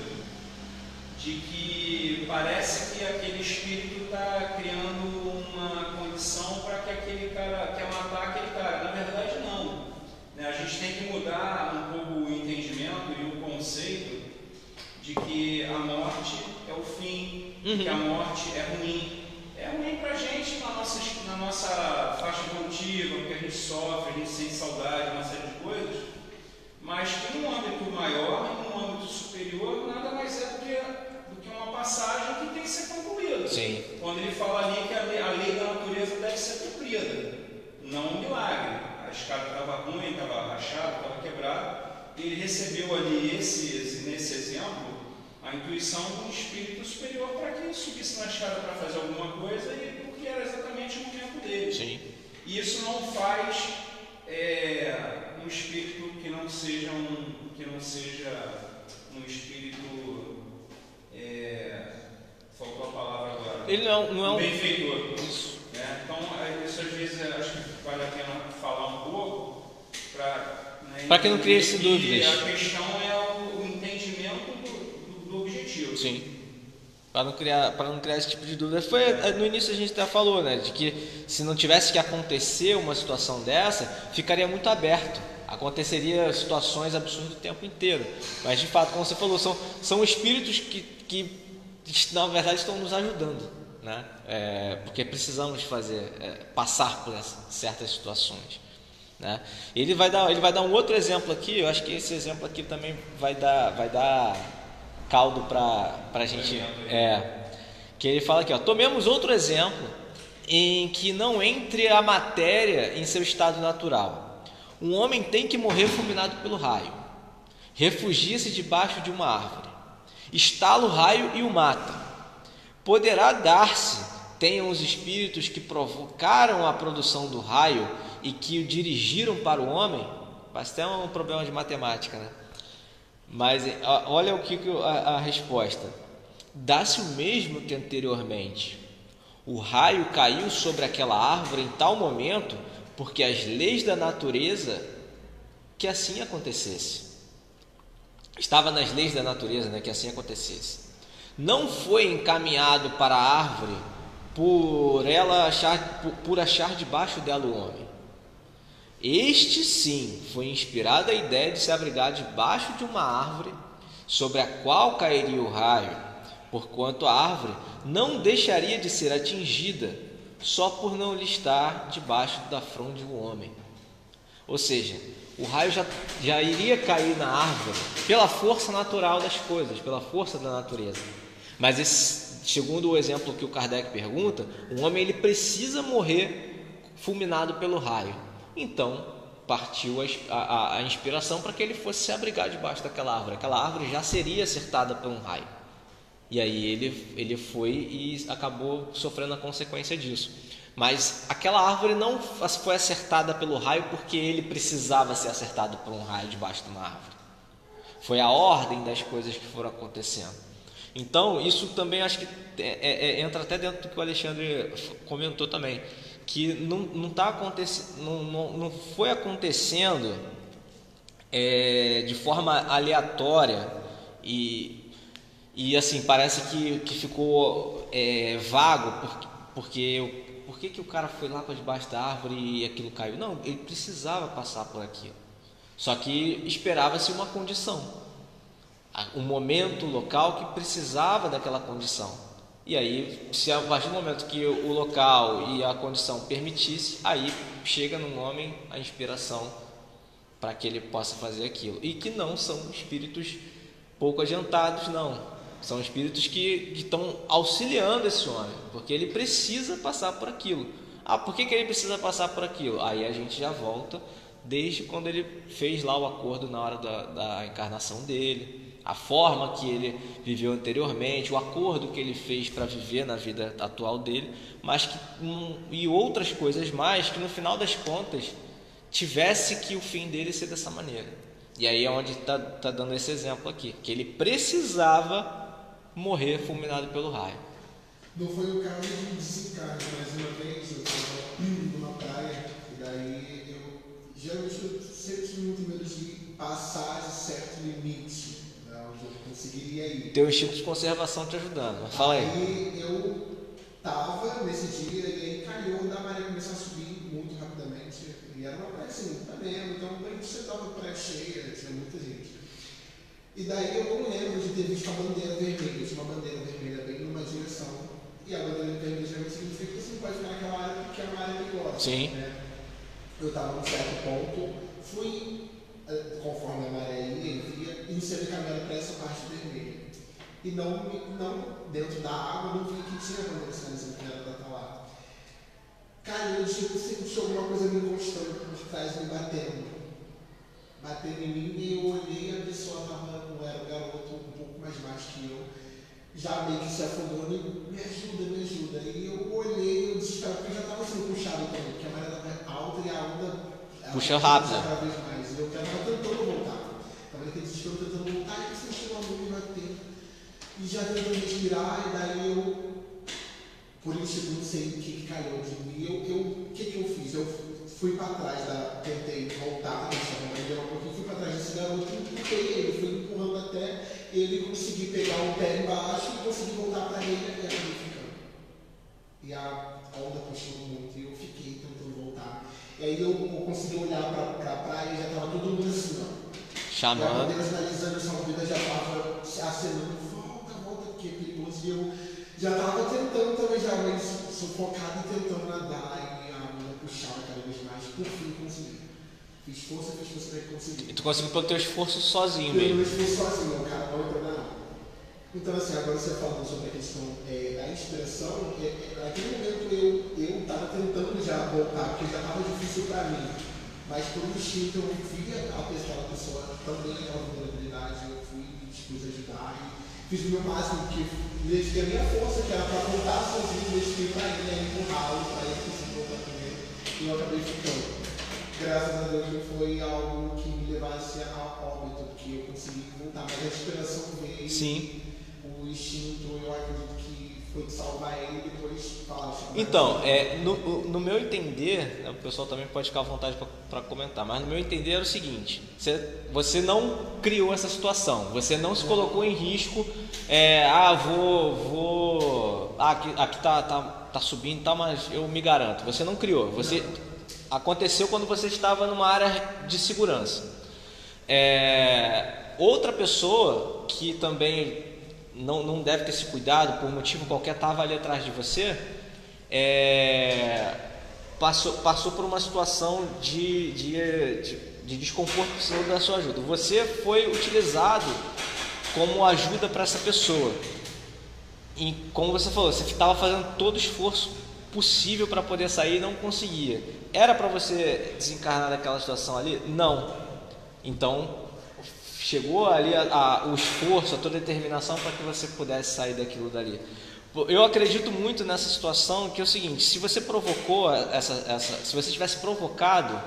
de que parece que aquele espírito está criando uma condição para que aquele cara quer matar aquele cara. Na verdade, não. Né? A gente tem que mudar um pouco o entendimento e o conceito de que a morte é o fim, que a morte é ruim. É ruim para a gente na nossa faixa evolutiva, porque a gente sofre, a gente sente saudade, uma série de coisas, mas que num âmbito maior, num âmbito superior, nada mais é do que uma passagem que tem que ser concluída. Sim. Quando ele fala ali que a lei da natureza deve ser cumprida, não um milagre. A escada estava ruim, estava rachada, estava quebrada, e ele recebeu ali nesse exemplo a intuição do espírito superior para que ele subisse na escada para fazer alguma coisa, e porque era exatamente o momento dele. Sim. E isso não faz um espírito que não seja um espírito, faltou a palavra agora. Ele não é um benfeitor. Isso. Então, isso às vezes acho que vale a pena falar um pouco para que não crie dúvidas. A questão é o entendimento do objetivo. Sim. Para não criar esse tipo de dúvida. No início a gente até falou, né, de que se não tivesse que acontecer uma situação dessa, ficaria muito aberto. Aconteceria situações absurdas o tempo inteiro. Mas de fato, como você falou, são espíritos que na verdade estão nos ajudando, né? Porque precisamos passar por certas situações, né? Ele vai dar um outro exemplo aqui. Eu acho que esse exemplo aqui também vai dar caldo para a gente, que ele fala aqui, ó: tomemos outro exemplo em que não entre a matéria em seu estado natural. Um homem tem que morrer fulminado pelo raio. Refugia-se debaixo de uma árvore. Estala o raio e o mata. Poderá dar-se tenham os espíritos que provocaram a produção do raio e que o dirigiram para o homem? Parece até um problema de matemática, né? Mas olha o que a resposta. Dá-se o mesmo que anteriormente. O raio caiu sobre aquela árvore em tal momento, porque as leis da natureza que assim acontecesse. Estava nas leis da natureza, né, que assim acontecesse. Não foi encaminhado para a árvore por achar debaixo dela o homem. Este sim foi inspirada a ideia de se abrigar debaixo de uma árvore sobre a qual cairia o raio, porquanto a árvore não deixaria de ser atingida só por não lhe estar debaixo da fronde do homem. Ou seja, o raio já iria cair na árvore pela força natural das coisas, pela força da natureza. Mas segundo o exemplo que o Kardec pergunta, o homem ele precisa morrer fulminado pelo raio. Então partiu a inspiração para que ele fosse se abrigar debaixo daquela árvore. Aquela árvore já seria acertada por um raio. E aí ele foi e acabou sofrendo a consequência disso. Mas aquela árvore não foi acertada pelo raio porque ele precisava ser acertado por um raio debaixo de uma árvore. Foi a ordem das coisas que foram acontecendo. Então, isso também acho que entra até dentro do que o Alexandre comentou também, que não foi acontecendo de forma aleatória e assim, parece que ficou vago, por que o cara foi lá para debaixo da árvore e aquilo caiu? Não, ele precisava passar por aquilo. Só que esperava-se uma condição, um momento local que precisava daquela condição. E aí, se a partir do momento que o local e a condição permitisse, aí chega no homem a inspiração para que ele possa fazer aquilo. E que não são espíritos pouco adiantados, não. São espíritos que estão auxiliando esse homem, porque ele precisa passar por aquilo. Por que ele precisa passar por aquilo? Aí a gente já volta desde quando ele fez lá o acordo na hora da encarnação dele, a forma que ele viveu anteriormente, o acordo que ele fez para viver na vida atual dele, mas e outras coisas mais que no final das contas tivesse que o fim dele ser dessa maneira. E aí é onde está dando esse exemplo aqui, que ele precisava morrer fulminado pelo raio. Não foi o caso de desencarne, mas uma vez eu estava numa praia e daí eu geralmente sempre tive muito medo de passar de certo limite, né, onde eu conseguiria ir. Teu instinto de conservação te ajudando, mas fala aí. Aí eu estava nesse dia e aí calhou da maré começar a subir muito rapidamente e era uma praia assim, panema, então a gente estava praia cheia, tinha muita gente. E daí eu não lembro de ter visto a bandeira vermelha. Tinha uma bandeira vermelha bem numa direção. E a bandeira vermelha geralmente significa que você não pode ficar naquela área porque é uma área perigosa. Sim. Né? Eu estava num certo ponto, fui, conforme a maré ia, iniciando a caminhada para essa parte vermelha. E não dentro da água, não vi que tinha a bandeira sinalizando que era para estar lá. Caiu, eu senti alguma coisa me encostando por trás, me batendo em mim, e eu olhei, a pessoa não era um garoto um pouco mais baixo que eu, já meio que se afundou, me ajuda. E eu olhei, eu desesperado, porque eu já estava sendo puxado também, porque a maré estava alta e a onda puxa rápido. Cada vez mais. E eu estava tentando voltar. Estava naquele desespero tentando voltar, e eu senti uma mão me batendo. E já tentando respirar, e daí eu, por isso, não sei o que calhou de mim. O que eu fiz? Eu fui para trás, tentei voltar, fui para trás desse garoto, empurrei ele, fui empurrando até ele conseguir pegar o pé embaixo e conseguir voltar para ele e acabei ficando. E a onda puxou muito e eu fiquei tentando voltar. E aí eu consegui olhar para a praia e já estava todo mundo assim, ó. Chamando. E a bandeira sinalizando, essa vida já estava acenando, volta, porque é perigoso. E eu já estava tentando também, já meio sufocado e tentando nadar. Puxava cada vez mais, por fim consegui. Fiz força até que consegui. E tu conseguiu pelo teu esforço sozinho Pelo mesmo. meu esforço sozinho, o cara não entrou na água. Então assim, agora você falando sobre a questão da inspiração, naquele momento eu estava tentando já voltar, porque já estava difícil para mim. Mas por instinto eu via aquela pessoa também naquela vulnerabilidade, eu fui dispus a ajudar e fiz o meu máximo, que dediquei a minha força, que era para voltar sozinho, dediquei para ele, empurrá-lo, para ele conseguir voltar também. E eu acabei ficando. graças a Deus não foi algo que me levasse a óbito, porque eu consegui voltar, mas a respiração veio. Sim. O instinto, eu acredito que foi de salvar ele e depois falar. Então, no meu entender, o pessoal também pode ficar à vontade para comentar, mas no meu entender era o seguinte: você não criou essa situação, você não se colocou em risco. Aqui tá subindo, tá, mas eu me garanto. Você não criou. Aconteceu quando você estava numa área de segurança. Outra pessoa que também não deve ter se cuidado, por motivo qualquer, estava ali atrás de você, passou por uma situação de desconforto, precisando da sua ajuda. Você foi utilizado como ajuda para essa pessoa. E como você falou, você estava fazendo todo o esforço possível para poder sair e não conseguia. Era para você desencarnar daquela situação ali? Não. Então, chegou ali o esforço, a tua determinação para que você pudesse sair daquilo dali. Eu acredito muito nessa situação, que é o seguinte: se você provocou se você tivesse provocado,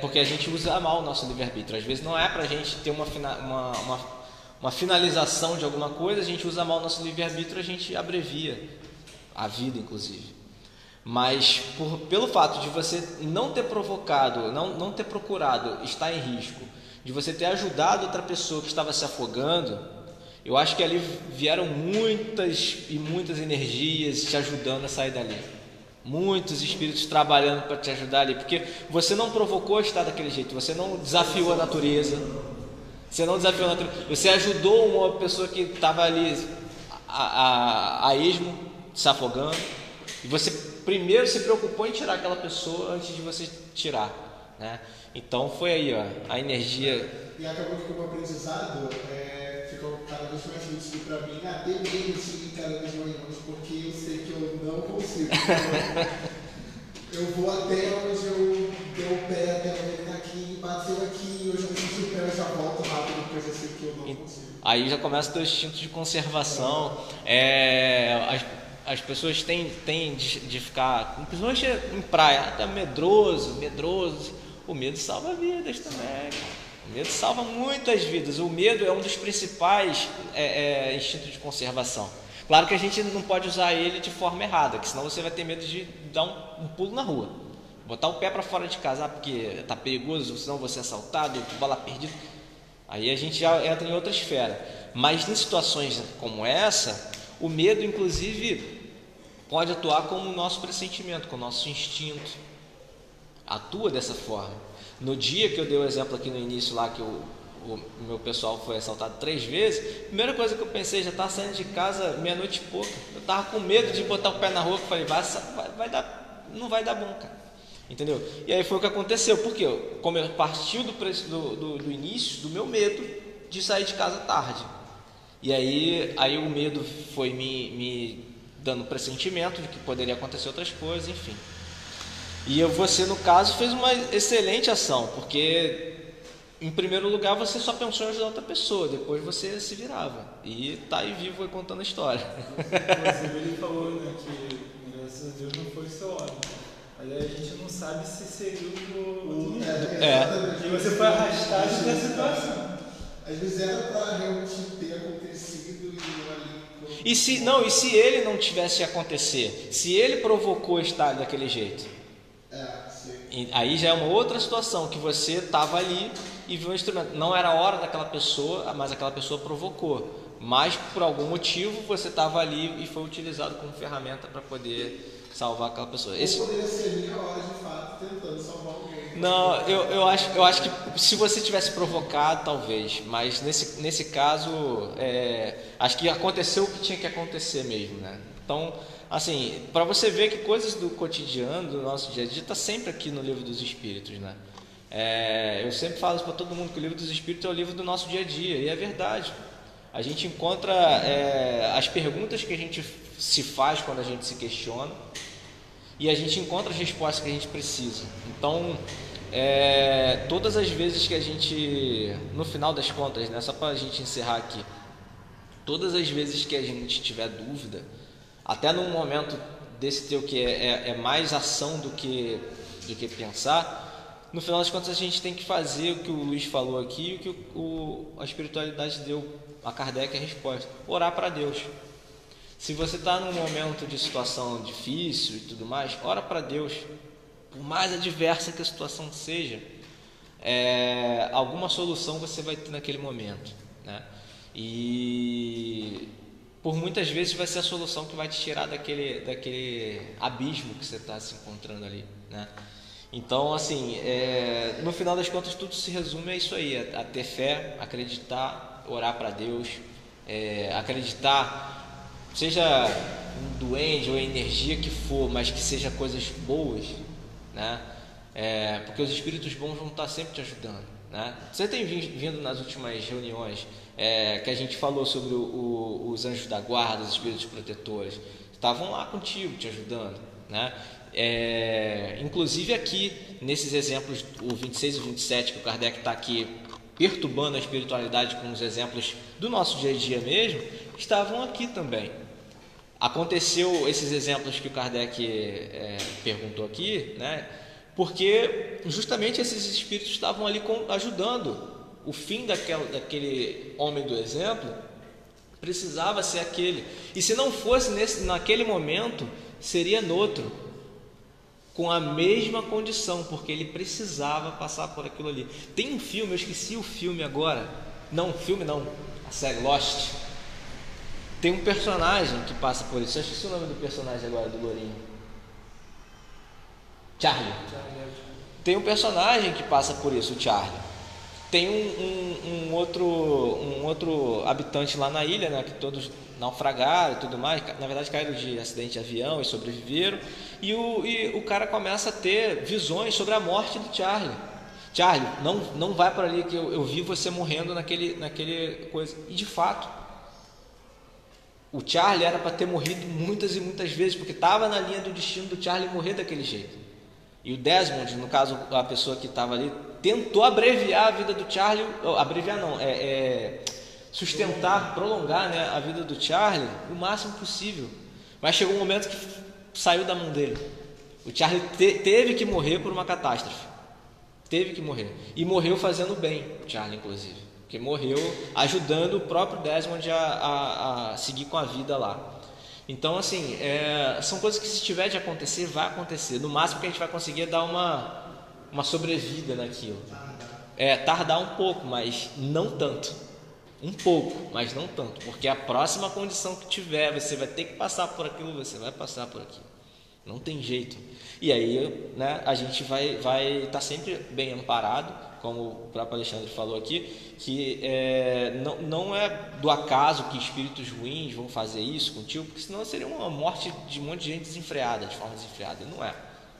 porque a gente usa mal o nosso livre-arbítrio. Às vezes não é para a gente ter uma finalização de alguma coisa, a gente usa mal o nosso livre-arbítrio, a gente abrevia a vida, inclusive. Mas pelo fato de você não ter provocado, não ter procurado estar em risco, de você ter ajudado outra pessoa que estava se afogando, eu acho que ali vieram muitas e muitas energias te ajudando a sair dali. Muitos espíritos trabalhando para te ajudar ali, porque você não provocou a estar daquele jeito, você não desafiou a natureza, você ajudou uma pessoa que estava ali a esmo, se afogando, e você primeiro se preocupou em tirar aquela pessoa antes de você tirar, né? Então foi aí, a energia. E acabou que como aprendizado, ficou cada vez mais nítido para mim, ter medo de seguir encarando as reuniões, porque eu sei que eu não consigo. Eu vou até onde eu dou o pé, até onde ele tá aqui, bateu aqui, eu já senti o pé, eu já volto rápido, porque eu já sei que eu não consigo. Aí já começa o teu instinto de conservação. As pessoas têm de ficar, principalmente em praia, até medroso. O medo salva vidas também. O medo salva muitas vidas. O medo é um dos principais instintos de conservação. Claro que a gente não pode usar ele de forma errada, que senão você vai ter medo de dar um pulo na rua, botar o pé para fora de casa, porque tá perigoso, senão você é assaltado, bala perdida. Aí a gente já entra em outra esfera. Mas em situações como essa, o medo, inclusive, pode atuar como o nosso pressentimento, como o nosso instinto. Atua dessa forma. No dia que eu dei o exemplo aqui no início, lá que o meu pessoal foi assaltado 3 vezes, a primeira coisa que eu pensei, já estava saindo de casa meia-noite e pouca. Eu estava com medo de botar o pé na rua, que falei, não vai dar bom, cara. Entendeu? E aí foi o que aconteceu, porque como eu partiu do início, do meu medo de sair de casa tarde. E aí o medo foi me dando pressentimento de que poderia acontecer outras coisas, enfim. E você, no caso, fez uma excelente ação, porque em primeiro lugar você só pensou em ajudar outra pessoa, depois você se virava. E tá aí vivo aí contando a história. Inclusive ele falou, né, que graças a Deus não foi seu homem. Mas aí a gente não sabe se seria o E você foi arrastado da situação. Às vezes era para realmente ter acontecido e ali. E se ele não tivesse acontecer? Se ele provocou estar daquele jeito? Sim. Aí já é uma outra situação, que você estava ali e viu um instrumento. Não era a hora daquela pessoa, mas aquela pessoa provocou. Mas por algum motivo você estava ali e foi utilizado como ferramenta para poder salvar aquela pessoa. Poderia ser minha hora de fato tentando salvar alguém. Não, eu acho que se você tivesse provocado, talvez, mas nesse caso, acho que aconteceu o que tinha que acontecer mesmo, né? Então, assim, para você ver que coisas do cotidiano, do nosso dia a dia, está sempre aqui no Livro dos Espíritos, né? Eu sempre falo para todo mundo que o Livro dos Espíritos é o livro do nosso dia a dia, e é verdade. A gente encontra as perguntas que a gente se faz quando a gente se questiona, e a gente encontra as respostas que a gente precisa. Então, todas as vezes que a gente, no final das contas, né, só para a gente encerrar aqui, todas as vezes que a gente tiver dúvida, até num momento desse teu que é mais ação do que do que pensar, no final das contas a gente tem que fazer o que o Luiz falou aqui, o que a espiritualidade deu a Kardec a resposta: orar para Deus. Se você está num momento de situação difícil e tudo mais, ora para Deus. Por mais adversa que a situação seja, alguma solução você vai ter naquele momento, né? E por muitas vezes vai ser a solução que vai te tirar daquele abismo que você está se encontrando ali, né? Então, assim, no final das contas, tudo se resume a isso aí: a ter fé, acreditar, orar para Deus, acreditar, seja um duende ou a energia que for, mas que seja coisas boas, né? Porque os espíritos bons vão estar sempre te ajudando, né? Você tem vindo nas últimas reuniões que a gente falou sobre os anjos da guarda, os espíritos protetores, estavam lá contigo, te ajudando, né? Inclusive aqui, nesses exemplos, o 26 e o 27, que o Kardec está aqui perturbando a espiritualidade com os exemplos do nosso dia a dia mesmo, estavam aqui também. Aconteceu esses exemplos que o Kardec perguntou aqui, né? Porque justamente esses espíritos estavam ali ajudando. O fim daquele homem do exemplo precisava ser aquele. E se não fosse naquele momento, seria noutro, com a mesma condição, porque ele precisava passar por aquilo ali. Tem um filme, eu esqueci o filme agora. Não, filme não, a série Lost. Tem um personagem que passa por isso. Eu esqueci o nome do personagem agora, do Lourinho. Charlie. Tem um personagem que passa por isso, o Charlie. Tem um outro habitante lá na ilha, né, que todos naufragaram e tudo mais. Na verdade, caíram de acidente de avião e sobreviveram. E o cara começa a ter visões sobre a morte do Charlie. Charlie, não vai por ali, que eu vi você morrendo naquele coisa. E de fato, o Charlie era para ter morrido muitas e muitas vezes, porque estava na linha do destino do Charlie morrer daquele jeito. E o Desmond, no caso, a pessoa que estava ali, tentou abreviar a vida do Charlie, abreviar não, sustentar, prolongar, né, a vida do Charlie o máximo possível. Mas chegou um momento que saiu da mão dele. O Charlie teve que morrer por uma catástrofe. Teve que morrer. E morreu fazendo bem, o Charlie, inclusive. Porque morreu ajudando o próprio Desmond a seguir com a vida lá. Então, assim, são coisas que, se tiver de acontecer, vai acontecer. No máximo que a gente vai conseguir é dar uma sobrevida naquilo. Tardar um pouco, mas não tanto. Um pouco, mas não tanto. Porque a próxima condição que tiver, você vai ter que passar por aquilo, você vai passar por aquilo. Não tem jeito. E aí, né, a gente vai estar sempre bem amparado, como o próprio Alexandre falou aqui, que não é do acaso que espíritos ruins vão fazer isso contigo, porque senão seria uma morte de um monte de gente desenfreada, de forma desenfreada. Não é,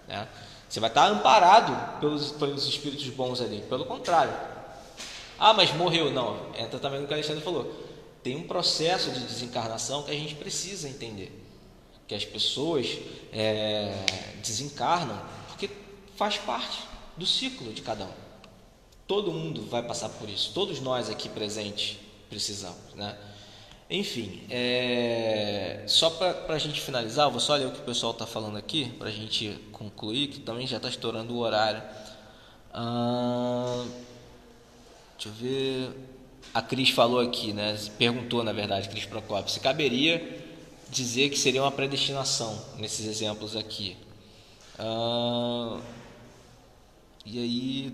né? Você vai estar amparado pelos espíritos bons ali. Pelo contrário. Ah, mas morreu. Não, entra também no que o Alexandre falou. Tem um processo de desencarnação que a gente precisa entender. Que as pessoas desencarnam porque faz parte do ciclo de cada um. Todo mundo vai passar por isso. Todos nós aqui presentes precisamos, né? Enfim, só para a gente finalizar, eu vou só ler o que o pessoal está falando aqui, para a gente concluir, que também já está estourando o horário. Deixa eu ver. A Cris falou aqui, né? Perguntou, na verdade, Cris Procópio, se caberia dizer que seria uma predestinação nesses exemplos aqui. E aí,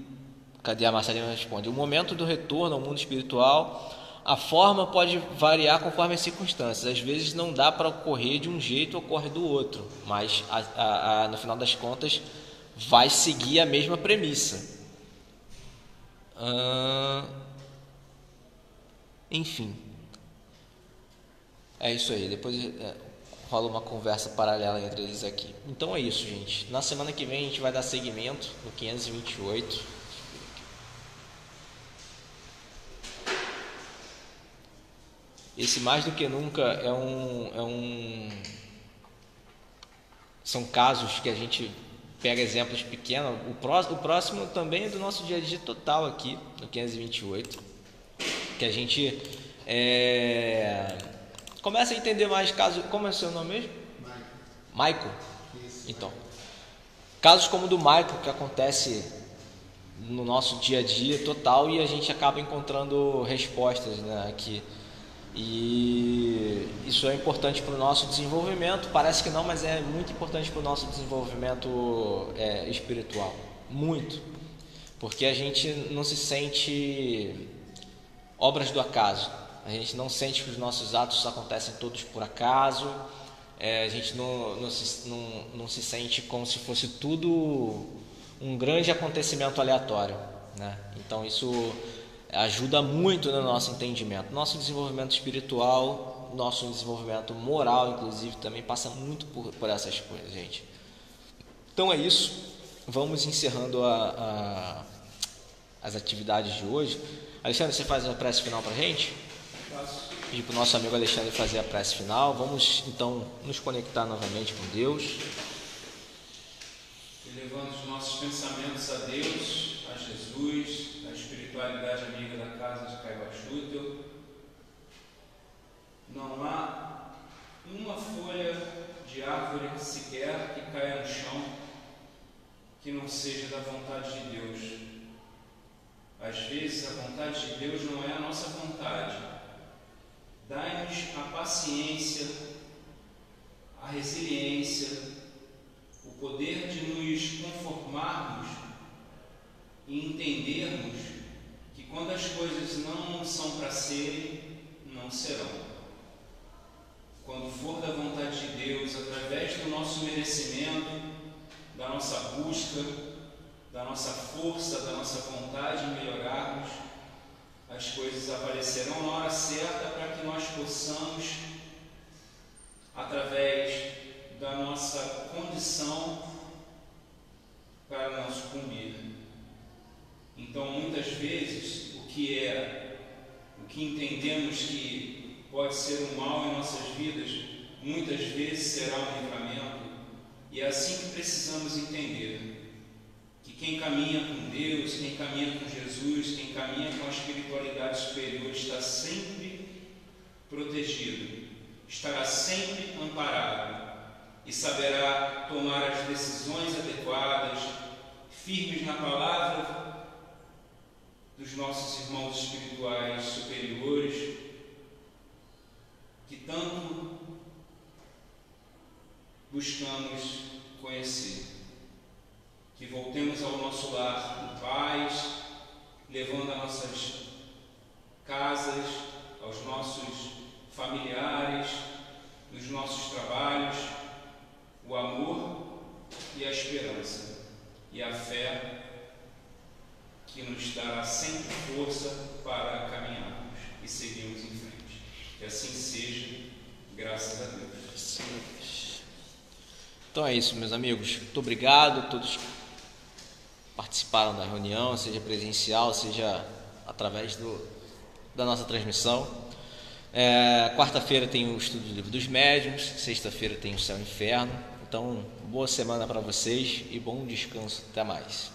cadê a Marcelina? Responde: o momento do retorno ao mundo espiritual, a forma pode variar conforme as circunstâncias. Às vezes não dá para ocorrer de um jeito, ocorre do outro, mas no final das contas vai seguir a mesma premissa. Enfim, é isso aí. Depois rola uma conversa paralela entre eles aqui. Então é isso, gente. Na semana que vem a gente vai dar seguimento no 528. Esse mais do que nunca são casos que a gente pega exemplos pequenos. O próximo também é do nosso dia a dia total aqui, no 528, que a gente começa a entender mais casos. Como é o seu nome mesmo? Michael. Então, casos como o do Michael, que acontece no nosso dia a dia total, e a gente acaba encontrando respostas, né, aqui. E isso é importante para o nosso desenvolvimento. Parece que não, mas é muito importante para o nosso desenvolvimento espiritual. Muito. Porque a gente não se sente obras do acaso. A gente não sente que os nossos atos acontecem todos por acaso. A gente não se sente como se fosse tudo um grande acontecimento aleatório, né? Então isso ajuda muito no nosso entendimento. Nosso desenvolvimento espiritual, nosso desenvolvimento moral, inclusive, também passa muito por essas coisas, gente. Então é isso. Vamos encerrando as atividades de hoje. Alexandre, você faz a prece final para a gente? Faço. Pedir para o nosso amigo Alexandre fazer a prece final. Vamos então nos conectar novamente com Deus. Elevando os nossos pensamentos a Deus, a Jesus, a espiritualidade amiga da casa de Caiba Schutel. Não há uma folha de árvore sequer que caia no chão que não seja da vontade de Deus. Às vezes a vontade de Deus não é a nossa vontade. Dai-nos a paciência, a resiliência, o poder de nos conformarmos e entendermos que quando as coisas não são para serem, não serão. Quando for da vontade de Deus, através do nosso merecimento, da nossa busca, da nossa força, da nossa vontade em melhorarmos, as coisas aparecerão na hora certa para que nós possamos, através da nossa condição, para não sucumbir. Então, muitas vezes, o que entendemos que pode ser um mal em nossas vidas, muitas vezes será um livramento, e é assim que precisamos entender. Que quem caminha com Deus, quem caminha com Jesus, quem caminha com a espiritualidade superior está sempre protegido, estará sempre amparado e saberá tomar as decisões adequadas, firmes na palavra dos nossos irmãos espirituais superiores, que tanto buscamos conhecer. Que voltemos ao nosso lar em paz, levando às nossas casas, aos nossos familiares, nos nossos trabalhos, o amor e a esperança, e a fé que nos dará sempre força para caminharmos e seguirmos em frente. Que assim seja, graças a Deus. Então é isso, meus amigos. Muito obrigado a todos que participaram da reunião, seja presencial, seja através da nossa transmissão. Quarta-feira tem o estudo do Livro dos Médiuns, sexta-feira tem o Céu e Inferno. Então, boa semana para vocês e bom descanso. Até mais.